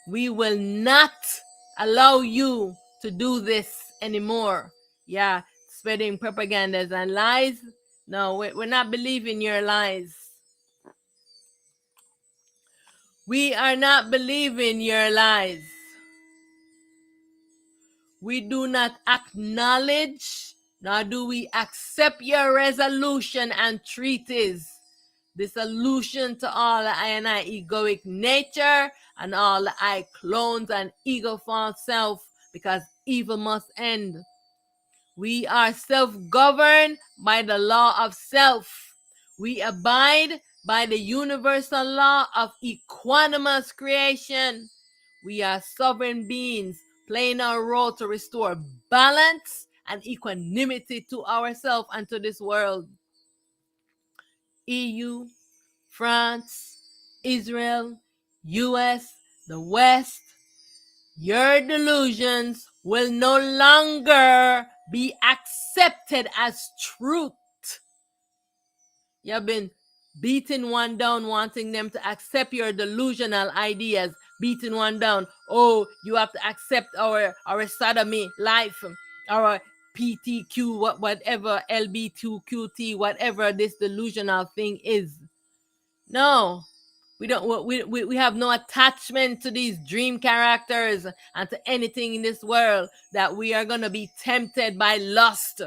We will not allow you to do this anymore. Yeah, spreading propagandas and lies. No, we're not believing your lies. We are not believing your lies. We do not acknowledge, nor do we accept your resolution and treaties. The solution to all the I and I egoic nature and all the I clones and ego false self, because evil must end. We are self-governed by the law of self. We abide by the universal law of equanimous creation. We are sovereign beings playing our role to restore balance and equanimity to ourselves and to this world. EU, France, Israel, US, the West, your delusions will no longer be accepted as truth. You've been beating one down, wanting them to accept your delusional ideas, beating one down. Oh, you have to accept our sodomy life, our PTQ, whatever, LB2QT, whatever this delusional thing is. No, we don't. We have no attachment to these dream characters and to anything in this world that we are gonna be tempted by lust.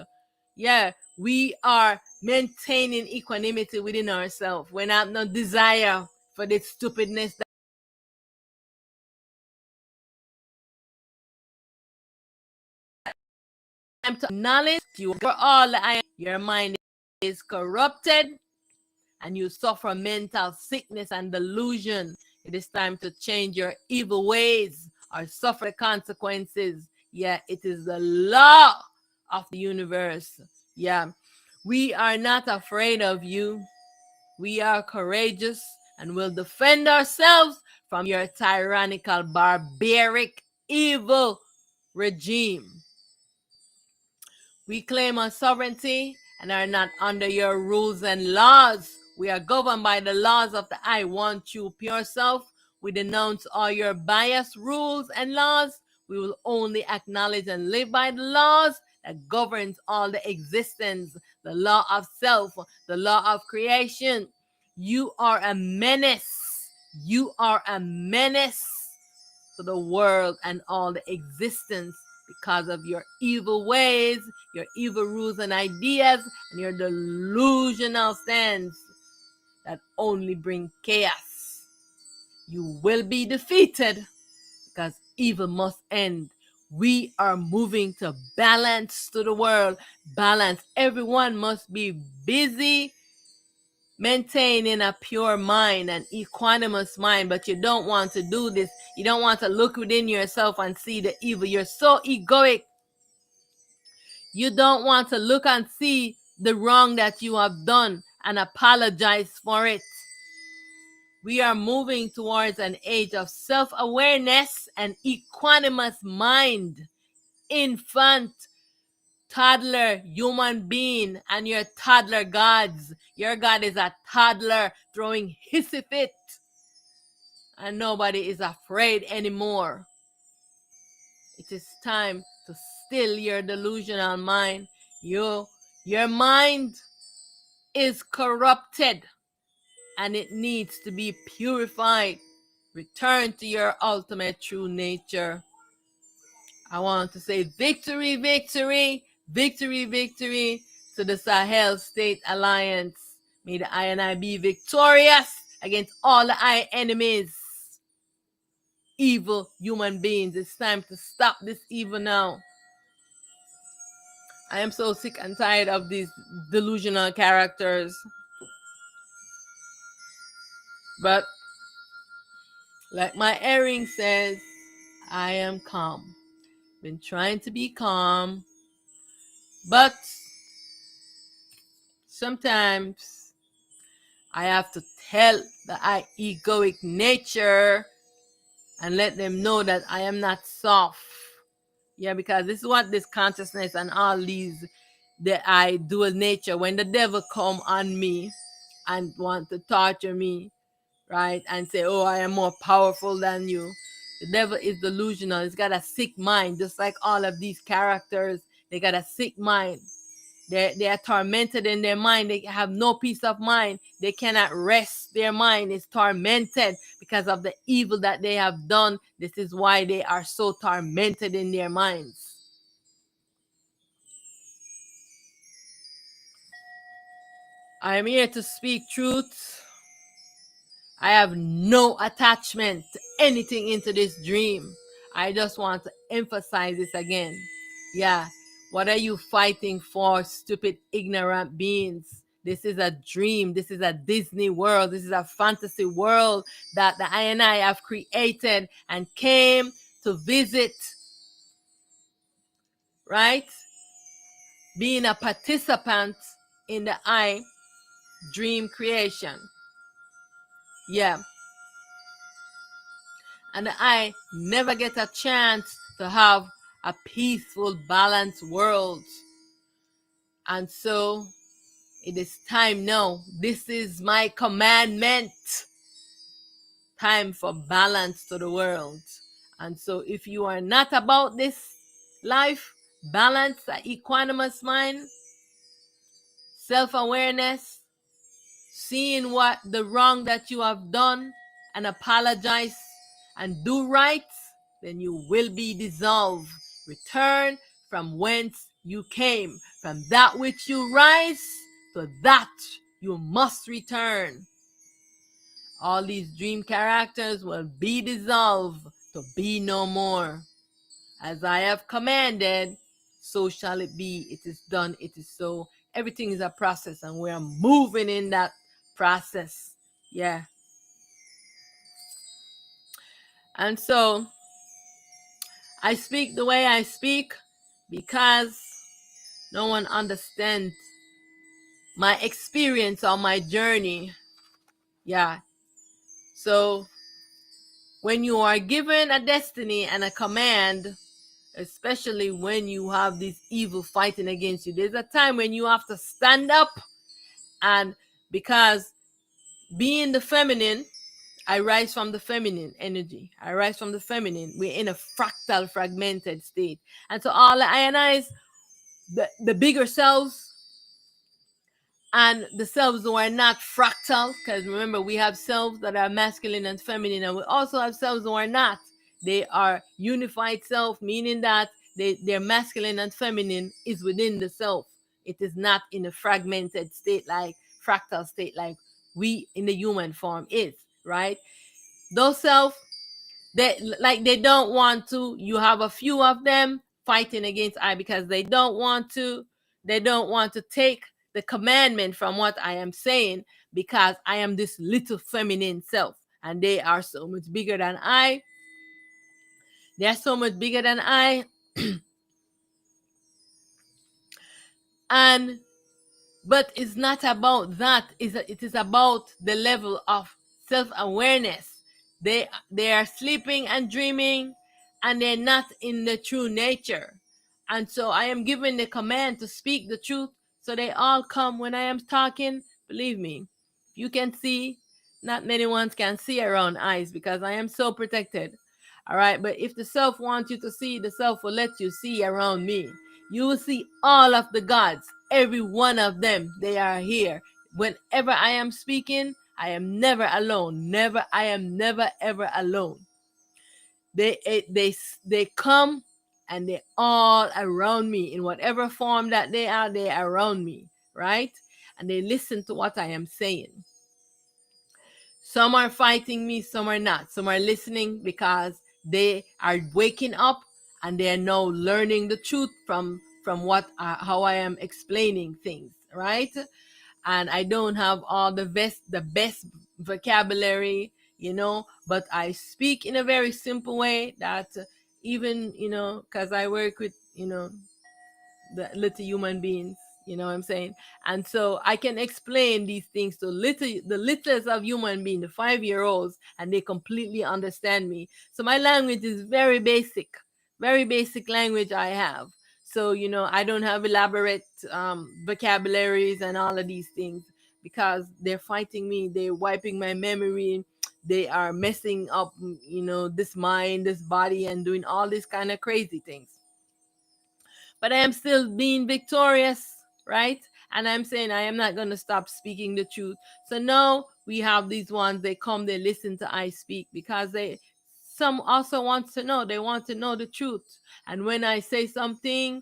Yeah, we are maintaining equanimity within ourselves. We have no desire for this stupidness. Time to acknowledge you for all your mind is corrupted and you suffer mental sickness and delusion. It is time to change your evil ways or suffer the consequences. Yeah, it is the law of the universe. Yeah, we are not afraid of you. We are courageous and will defend ourselves from your tyrannical, barbaric, evil regime. We claim our sovereignty and are not under your rules and laws. We are governed by the laws of the I want you pure self. We denounce all your biased rules and laws. We will only acknowledge and live by the laws that governs all the existence, the law of self, the law of creation. You are a menace. You are a menace to the world and all the existence because of your evil ways, your evil rules and ideas, and your delusional stance that only bring chaos. You will be defeated because evil must end. We are moving to balance to the world. Balance. Everyone must be busy maintaining a pure mind, an equanimous mind, but you don't want to do this. You don't want to look within yourself and see the evil. You're so egoic. You don't want to look and see the wrong that you have done and apologize for it. We are moving towards an age of self-awareness and equanimous mind. Infant, toddler, human being, and your toddler gods. Your God is a toddler throwing hissy fit. And nobody is afraid anymore. It is time to still your delusional mind. Your mind is corrupted and it needs to be purified. Return to your ultimate true nature. I want to say victory, victory, victory, victory to the Sahel State Alliance. May the I and I be victorious against all the I enemies. Evil human beings. It's time to stop this evil now. I am so sick and tired of these delusional characters. But like my earring says, I am calm. Been trying to be calm, but sometimes I have to tell the I egoic nature and let them know that I am not soft. Yeah, because this is what this consciousness and all these the I dual nature, when the devil come on me and want to torture me, right, and say, oh, I am more powerful than you. The devil is delusional. He's got a sick mind, just like all of these characters. They got a sick mind. They are tormented in their mind. They have no peace of mind. They cannot rest. Their mind is tormented because of the evil that they have done. This is why they are so tormented in their minds. I am here to speak truth. I have no attachment to anything into this dream. I just want to emphasize this again. Yeah. What are you fighting for, stupid, ignorant beings? This is a dream. This is a Disney world. This is a fantasy world that the I and I have created and came to visit. Right? Being a participant in the I dream creation. Yeah. And I never get a chance to have a peaceful, balanced world. And so it is time now. This is my commandment. Time for balance to the world. And so if you are not about this life, balance, an equanimous mind, self-awareness, seeing what the wrong that you have done and apologize and do right, then you will be dissolved. Return from whence you came. From that which you rise, to that you must return. All these dream characters will be dissolved to be no more. As I have commanded, so shall it be. It is done. It is so. Everything is a process, and we are moving in that process. Yeah. And so I speak the way I speak because no one understands my experience on my journey. Yeah. So when you are given a destiny and a command, especially when you have this evil fighting against you, there's a time when you have to stand up. And because being the feminine, I rise from the feminine energy. I rise from the feminine. We're in a fractal, fragmented state. And so all the ionize, the bigger selves and the selves who are not fractal, because remember, we have selves that are masculine and feminine, and we also have selves who are not. They are unified self, meaning that their masculine and feminine is within the self. It is not in a fragmented state, like fractal state, like we in the human form is, right? Those self, they don't want to. You have a few of them fighting against I because they don't want to. They don't want to take the commandment from what I am saying, because I am this little feminine self and they are so much bigger than I. They are so much bigger than I. And but it's not about that. It is about the level of self-awareness. They are sleeping and dreaming, and they're not in the true nature. And so I am given the command to speak the truth. So they all come when I am talking. Believe me, if you can see, not many ones can see around eyes because I am so protected. All right, but if the self wants you to see, the self will let you see around me. You will see all of the gods, every one of them. They are here. Whenever I am speaking, I am never alone. Never, I am never ever alone. They come and they all around me in whatever form that they are around me, right? And they listen to what I am saying. Some are fighting me, some are not. Some are listening because they are waking up and they are now learning the truth from what how I am explaining things, right? And I don't have all the best vocabulary, but I speak in a very simple way that even, because I work with, the little human beings, you know what I'm saying? And so I can explain these things to the littlest of human beings, the 5-year-olds, and they completely understand me. So my language is very basic language I have. So, I don't have elaborate vocabularies and all of these things because they're fighting me. They're wiping my memory. They are messing up, this mind, this body, and doing all these kind of crazy things, but I am still being victorious, right? And I'm saying I am not going to stop speaking the truth. So now we have these ones, they come, they listen to I speak because some also wants to know, they want to know the truth. And when I say something,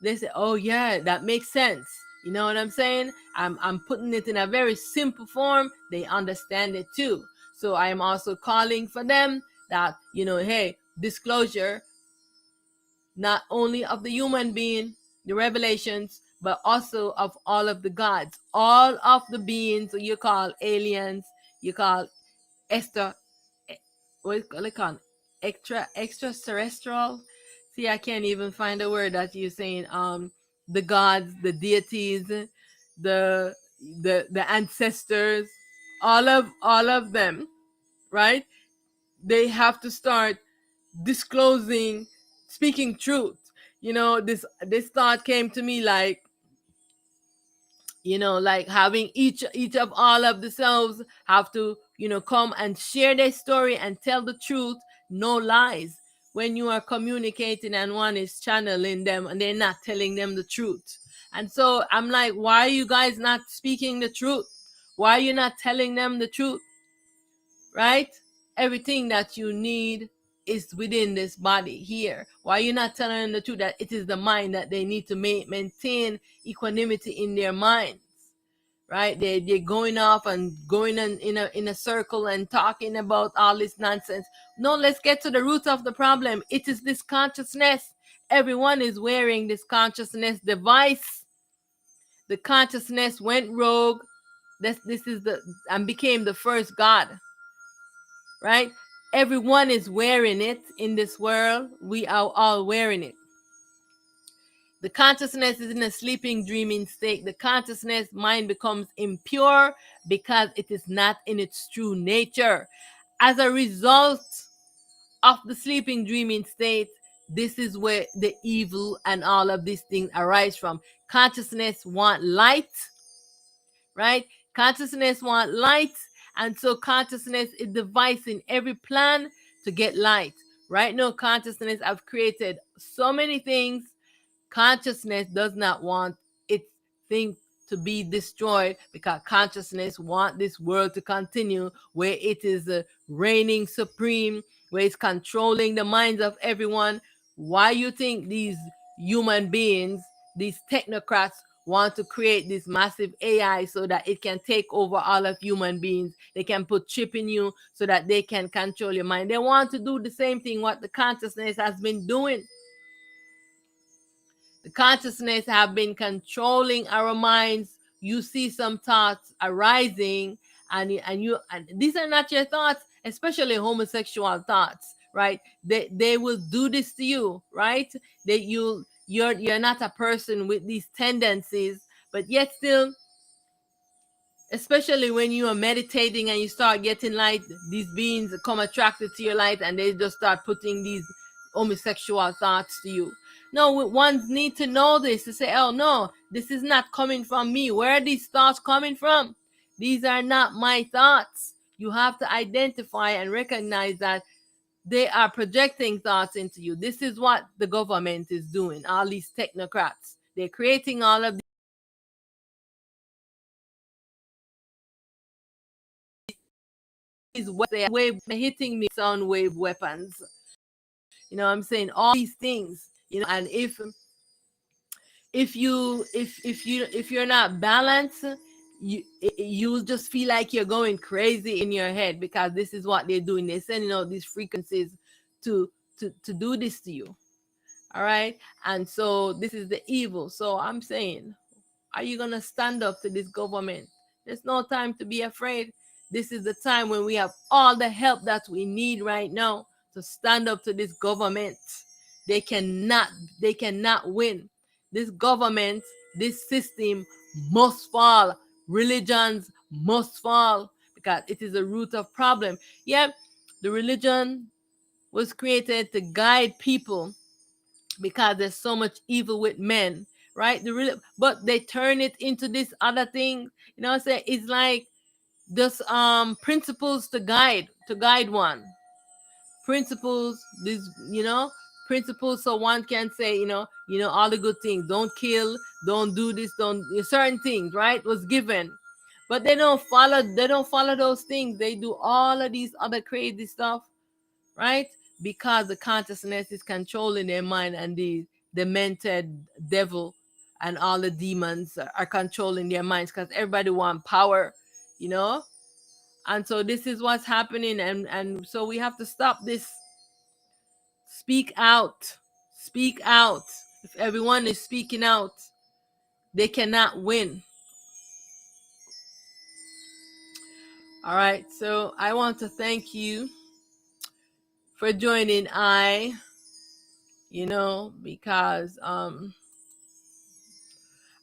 they say, oh yeah, that makes sense. You know what I'm saying? I'm putting it in a very simple form. They understand it too. So I am also calling for them that, hey, disclosure, not only of the human being, the revelations, but also of all of the gods, all of the beings you call aliens, you call extra, what they call extraterrestrial. See, I can't even find a word that you're saying. The gods, the deities, the the ancestors, all of them, right? They have to start disclosing, speaking truth. This thought came to me like, like having each of all of the selves have to, come and share their story and tell the truth, no lies. When you are communicating and one is channeling them and they're not telling them the truth. And so I'm like, why are you guys not speaking the truth? Why are you not telling them the truth? Right? Everything that you need is within this body here. Why are you not telling them the truth, that it is the mind that they need to maintain equanimity in their minds? Right? They're going off and going in a circle and talking about all this nonsense. No, let's get to the root of the problem. It is this consciousness. Everyone is wearing this consciousness device. The consciousness went rogue. This is the and became the first god. Right? Everyone is wearing it in this world. We are all wearing it. The consciousness is in a sleeping, dreaming state. The consciousness mind becomes impure because it is not in its true nature. As a result of the sleeping, dreaming state, this is where the evil and all of these things arise from. Consciousness want light, right? Consciousness want light, and so consciousness is devising every plan to get light. Right now, consciousness have created so many things. Consciousness does not want its thing to be destroyed, because consciousness want this world to continue where it is reigning supreme, where it's controlling the minds of everyone. Why you think these human beings, these technocrats, want to create this massive AI so that it can take over all of human beings? They can put chip in you so that they can control your mind. They want to do the same thing what the consciousness has been doing. The consciousness have been controlling our minds. You see some thoughts arising, and these are not your thoughts, especially homosexual thoughts, right? They will do this to you, right? That you're not a person with these tendencies, but yet still, especially when you are meditating and you start getting light, these beings come attracted to your light and they just start putting these homosexual thoughts to you. No, ones need to know this, to say, oh no, this is not coming from me. Where are these thoughts coming from? These are not my thoughts. You have to identify and recognize that they are projecting thoughts into you. This is what the government is doing. All these technocrats, they're creating all of these wave hitting me sound wave weapons. I'm saying all these things. And if you're not balanced, you'll just feel like you're going crazy in your head, because this is what they're doing. They're sending out these frequencies to to do this to you. All right. And so this is the evil. So I'm saying, are you going to stand up to this government? There's no time to be afraid. This is the time when we have all the help that we need right now to stand up to this government. They cannot they cannot win. This government, this system must fall. Religions must fall, because it is a root of problem. Yeah, the religion was created to guide people, because there's so much evil with men, right? But they turn it into this other thing. Say it's like this principles to guide one. Principles, these principles, so one can say, all the good things. Don't kill, don't do this, don't certain things, right? Was given. But they don't follow those things. They do all of these other crazy stuff, right? Because the consciousness is controlling their mind, and the demented devil and all the demons are controlling their minds, because everybody want power, you know. And so this is what's happening, and so we have to stop this. Speak out. Speak out. If everyone is speaking out, they cannot win. All right, so I want to thank you for joining because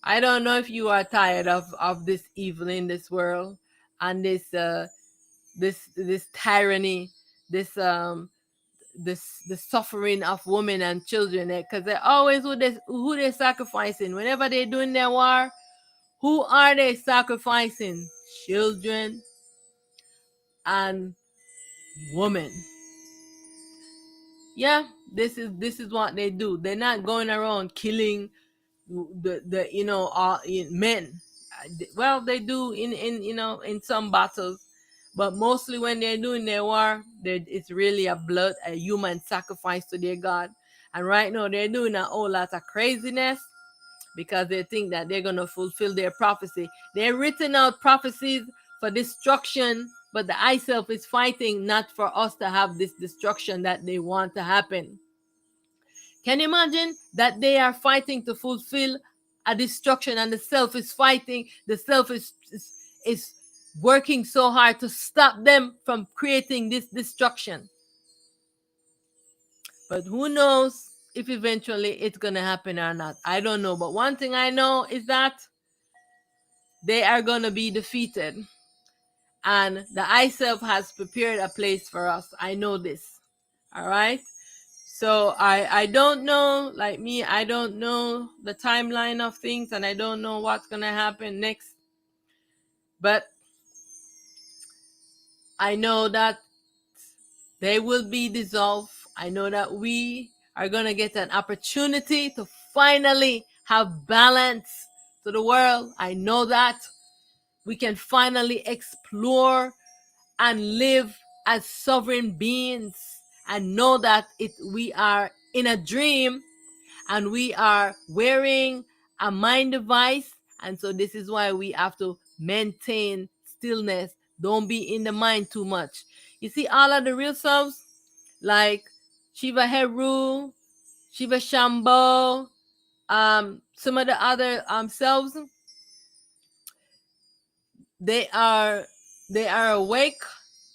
I don't know if you are tired of this evil in this world, and this tyranny, this the suffering of women and children, because they always who they sacrificing whenever they're doing their war. Who are they sacrificing? Children and women. Yeah, this is what they do. They're not going around killing the men. Well, they do in in some battles, but mostly when they're doing their war, it's really a human sacrifice to their god. And right now they're doing a whole lot of craziness because they think that they're going to fulfill their prophecy. They're written out prophecies for destruction, but the I self is fighting not for us to have this destruction that they want to happen. Can you imagine that they are fighting to fulfill a destruction, and the self is fighting, the self is working so hard to stop them from creating this destruction. But who knows if eventually it's going to happen or not? I don't know. But one thing I know is that they are going to be defeated. And the I self has prepared a place for us. I know this. All right. So I don't know, like me, I don't know the timeline of things, and I don't know what's going to happen next. But I know that they will be dissolved. I know that we are going to get an opportunity to finally have balance to the world. I know that we can finally explore and live as sovereign beings, and know that we are in a dream, and we are wearing a mind device. And so this is why we have to maintain stillness. Don't be in the mind too much. You see, all of the real selves, like Shiva Heru, Shiva Shambho, some of the other selves, they are awake,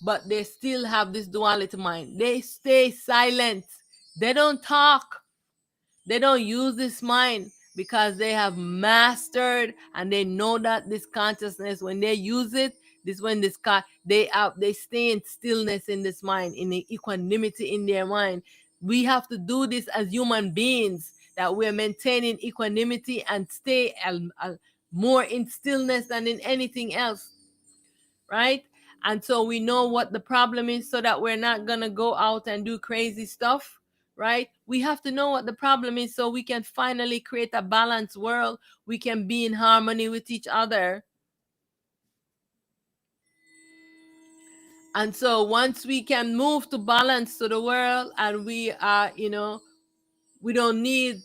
but they still have this duality mind. They stay silent. They don't talk. They don't use this mind because they have mastered, and they know that this consciousness, when they use it, they stay in stillness in this mind, in the equanimity in their mind. We have to do this as human beings, that we're maintaining equanimity and stay more in stillness than in anything else, right? And so we know what the problem is, so that we're not gonna go out and do crazy stuff, right? We have to know what the problem is so we can finally create a balanced world. We can be in harmony with each other. And so once we can move to balance to the world, and we are, we don't need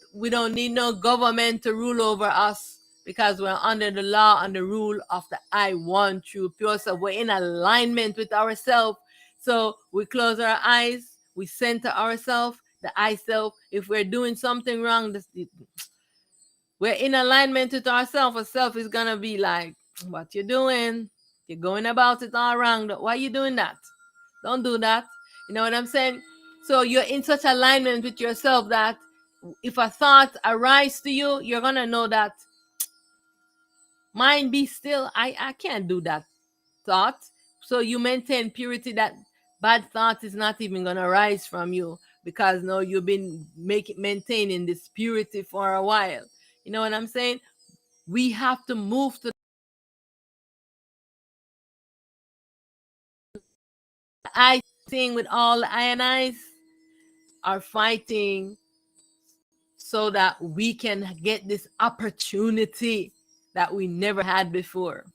no government to rule over us, because we're under the law and the rule of the I one true pure self. We're in alignment with ourselves. So we close our eyes, we center ourselves, the I self. If we're doing something wrong, we're in alignment with ourselves. Ourself is gonna be like, what you doing? You're going about it all wrong. Why you doing that? Don't do that. You know what I'm saying? So you're in such alignment with yourself that if a thought arises to you, you're gonna know that, mind be still. I can't do that thought. So you maintain purity, that bad thought is not even gonna rise from you, because no, you've been maintaining this purity for a while. You know what I'm saying? We have to move to the I thing with all the I and I's are fighting so that we can get this opportunity that we never had before.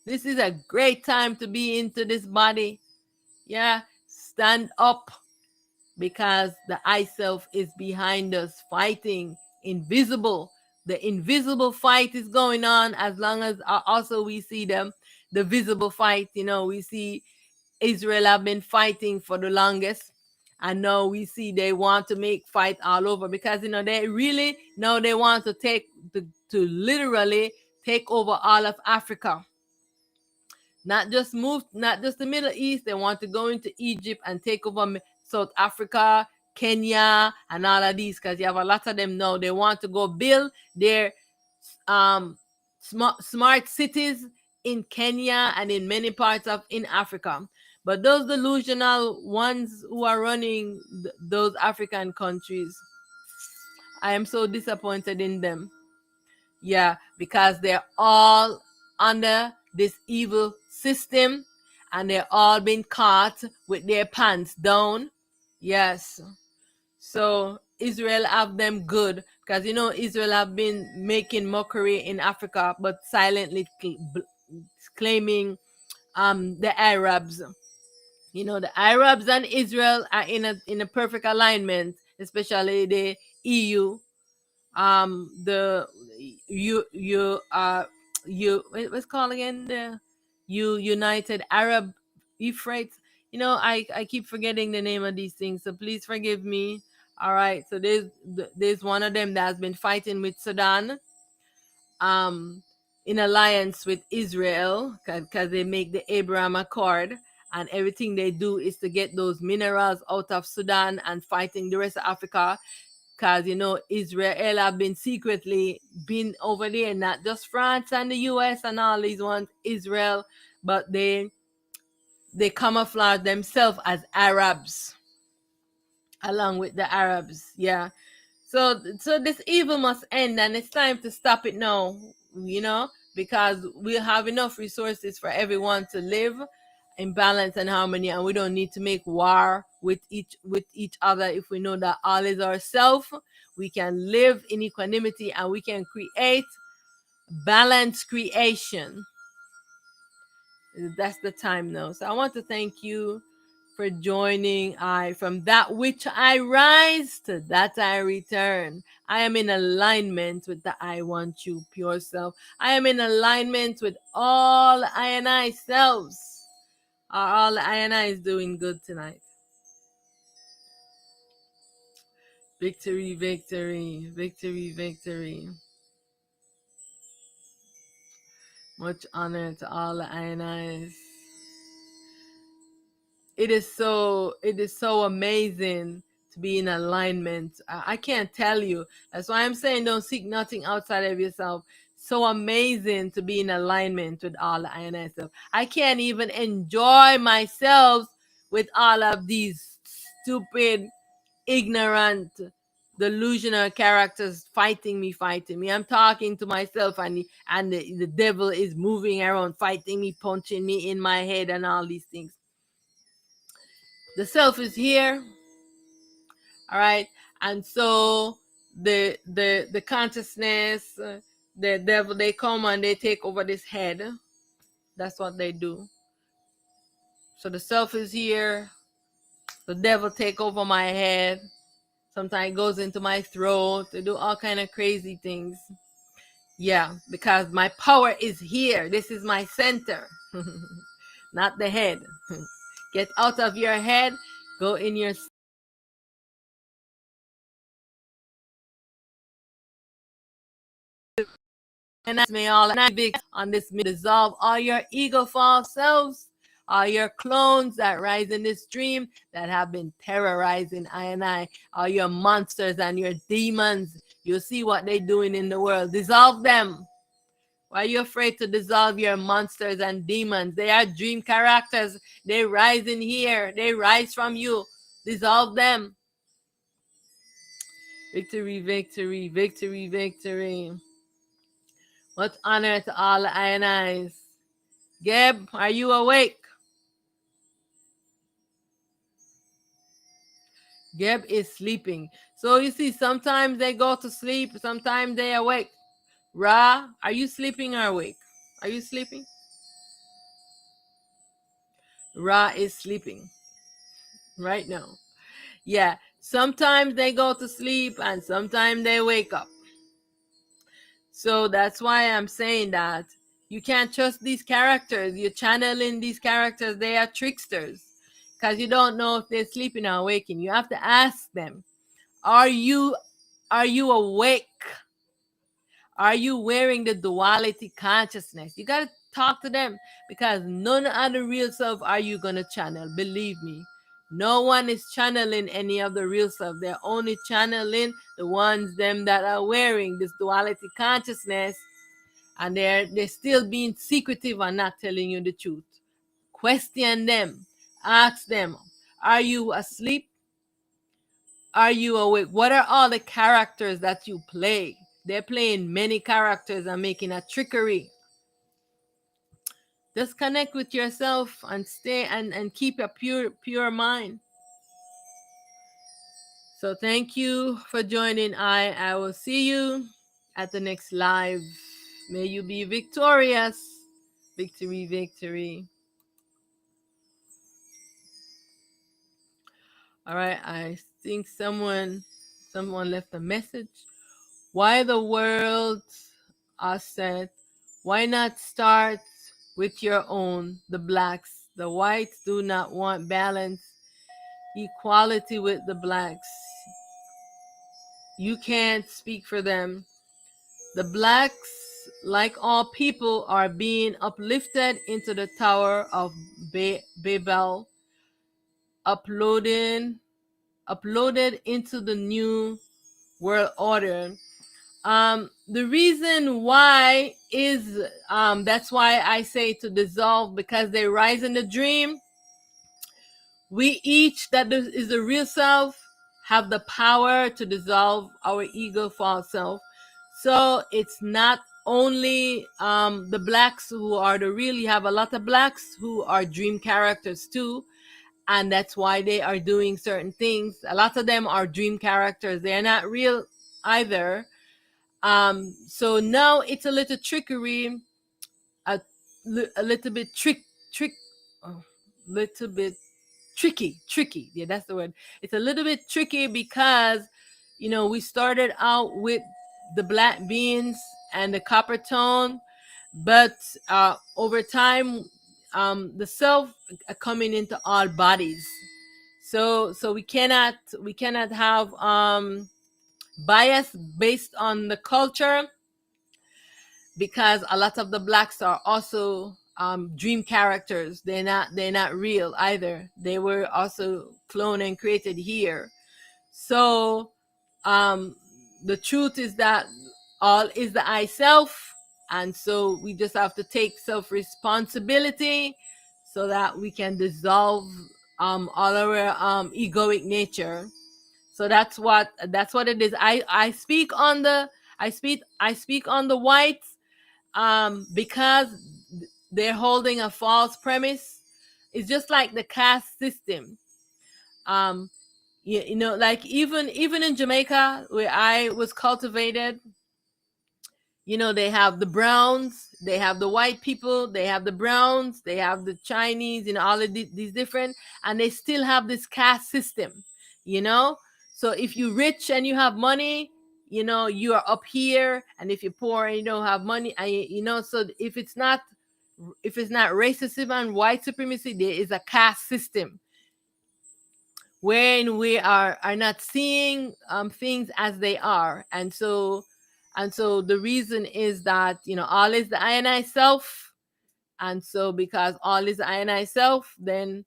This is a great time to be into this body. Yeah, stand up, because the I self is behind us fighting invisible. The invisible fight is going on, as long as also we see them, the visible fight. We see Israel have been fighting for the longest. And now we see they want to make fight all over, because they really now they want to to literally take over all of Africa. Not just the Middle East. They want to go into Egypt and take over South Africa, Kenya, and all of these, because you have a lot of them now. They want to go build their um, smart cities in Kenya and in many parts of in Africa. But those delusional ones who are running those African countries, I am so disappointed in them. Yeah, because they're all under this evil system and they're all been caught with their pants down. Yes. So Israel have them good because Israel have been making mockery in Africa but silently claiming the Arabs. The Arabs and Israel are in a perfect alignment, especially the EU. The what's called again, the United Arab Emirates. I keep forgetting the name of these things, so please forgive me. All right, so there's one of them that has been fighting with Sudan, um in alliance with Israel, because they make the Abraham Accord, and everything they do is to get those minerals out of Sudan and fighting the rest of Africa, because Israel have been secretly been over there, not just France and the US and all these ones, Israel, but they camouflage themselves as Arabs along with the Arabs. Yeah. So this evil must end, and it's time to stop it now, because we have enough resources for everyone to live in balance and harmony, and we don't need to make war with each other. If we know that all is ourself, we can live in equanimity and we can create balanced creation. That's the time now. So I want to thank you for joining. I From that which I rise to that I return. I am in alignment with the I want you pure self. I am in alignment with all I and I selves. Are all I and I is doing good tonight? Victory, victory, victory, victory. Much honor to all the I and I's. It is so amazing to be in alignment. I can't tell you. That's why I'm saying don't seek nothing outside of yourself. So amazing to be in alignment with all the I and I self. I can't even enjoy myself with all of these stupid, ignorant, delusional characters fighting me. I'm talking to myself, and the devil is moving around fighting me, punching me in my head and all these things. The self is here, all right. And so the consciousness, the devil, they come and they take over this head. That's what they do. So the self is here, the devil take over my head. Sometimes it goes into my throat. They do all kind of crazy things. Yeah, because my power is here. This is my center. Not the head. Get out of your head, go in your, and may all big on this dissolve all your ego false selves, all your clones that rise in this dream that have been terrorizing I and I, all your monsters and your demons. You see what they're doing in the world. Dissolve them. Why are you afraid to dissolve your monsters and demons? They are dream characters. They rise in here. They rise from you. Dissolve them. Victory, victory, victory, victory. Much honor to all the I and I's. Geb, are you awake? Geb is sleeping. So you see, sometimes they go to sleep, sometimes they awake. Ra, are you sleeping or awake? Are you sleeping? Ra is sleeping right now. Yeah, sometimes they go to sleep and sometimes they wake up. So that's why I'm saying that you can't trust these characters. You're channeling these characters. They are tricksters because you don't know if they're sleeping or waking. You have to ask them, are you awake? Are you wearing the duality consciousness? You got to talk to them, because none of the real self are you going to channel. Believe me. No one is channeling any of the real self. They're only channeling the ones them that are wearing this duality consciousness, and they're still being secretive and not telling you the truth. Question them. Ask them, are you asleep? Are you awake? What are all the characters that you play? They're playing many characters and making a trickery. Just connect with yourself and stay and keep a pure mind. So thank you for joining. I will see you at the next live. May you be victorious. Victory, victory. All right, I think someone left a message. Why the world are set? Why not start with your own? The blacks, the whites do not want balance, equality with the blacks. You can't speak for them. The blacks, like all people, are being uplifted into the Tower of Babel, uploaded into the new world order. The reason why is that's why I say to dissolve, because they rise in the dream. We each, that is the real self, have the power to dissolve our ego false self. So it's not only the blacks who are the real. You have a lot of blacks who are dream characters too, and that's why they are doing certain things. A lot of them are dream characters. They're not real either. So now it's a little trickery, a, a little bit little bit tricky. Yeah, that's the word. It's a little bit tricky because, we started out with the black beans and the copper tone, but over time, the self coming into all bodies. So we cannot have bias based on the culture, because a lot of the blacks are also dream characters. They're not real either. They were also cloned and created here. So um, the truth is that all is the I self, and so we just have to take self responsibility so that we can dissolve all our egoic nature. So that's what it is. I speak on the I speak on the whites because they're holding a false premise. It's just like the caste system. Um, like even in Jamaica, where I was cultivated, they have the browns, they have the white people, they have the browns, they have the Chinese, all of these different, and they still have this caste system, you know. So if you're rich and you have money, you are up here, and if you're poor and you don't have money, and so if it's not racism and white supremacy, there is a caste system when we are not seeing things as they are. And so the reason is that all is the I and I self. And so because all is the I and I self, then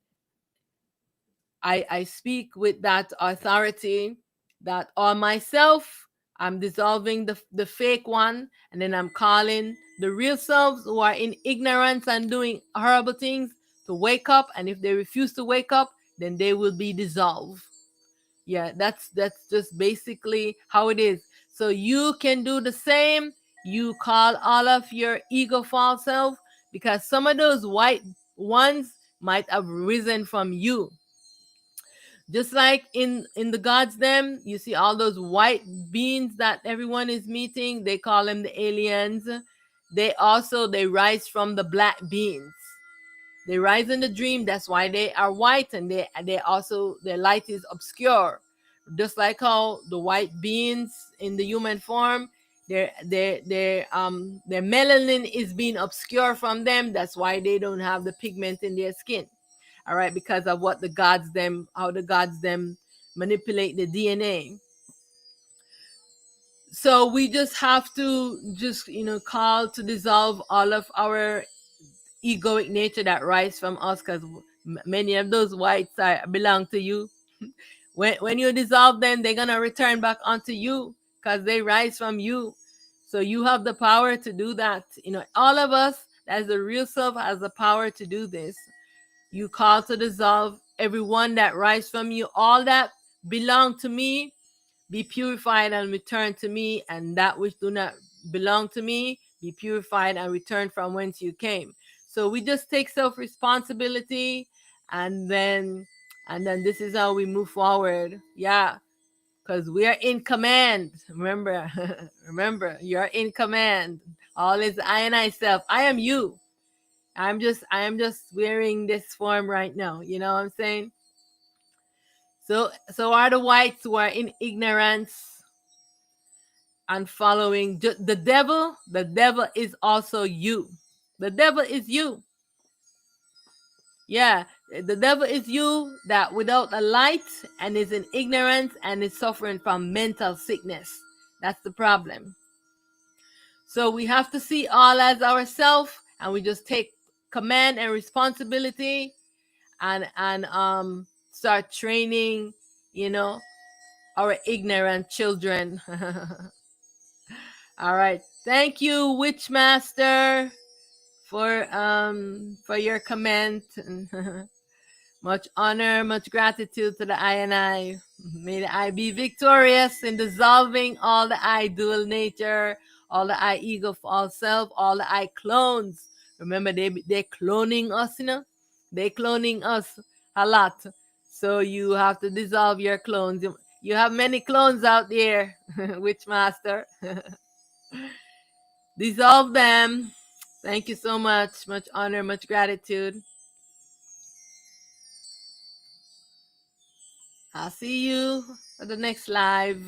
I speak with that authority that all myself, I'm dissolving the fake one, and then I'm calling the real selves who are in ignorance and doing horrible things to wake up. And if they refuse to wake up, then they will be dissolved. Yeah, that's just basically how it is. So you can do the same. You call all of your ego false self, because some of those white ones might have risen from you. Just like in the gods them, you see all those white beings that everyone is meeting, they call them the aliens. They rise from the black beings. They rise in the dream. That's why they are white, and they also, their light is obscure. Just like how the white beings in the human form, their melanin is being obscure from them. That's why they don't have the pigment in their skin. All right, because of what how the gods them manipulate the DNA. So we just have to just call to dissolve all of our egoic nature that rise from us, because Many of those whites belong to you. When you dissolve them, they're gonna return back onto you because they rise from you. So you have the power to do that. All of us, as the real self, has the power to do this. You call to dissolve everyone that rise from you, all that belong to me, be purified and return to me, and that which do not belong to me, be purified and return from whence you came. So we just take self responsibility, and then this is how we move forward. Yeah, because we are in command. Remember, remember, you're in command. All is I and I self. I am you. I am just wearing this form right now. You know what I'm saying? So are the whites who are in ignorance and following the devil. The devil is also you. The devil is you. Yeah, the devil is you that without a light and is in ignorance and is suffering from mental sickness. That's the problem. So we have to see all as ourselves, and we just take command and responsibility, and start training, you know, our ignorant children. All right. Thank you, Witchmaster, for your comment. Much honor, much gratitude to the I and I. May the I be victorious in dissolving all the I dual nature, all the I ego, false self, all the I clones. Remember, they're cloning us, They're cloning us a lot. So you have to dissolve your clones. You have many clones out there, Witchmaster. Dissolve them. Thank you so much. Much honor, much gratitude. I'll see you for the next live.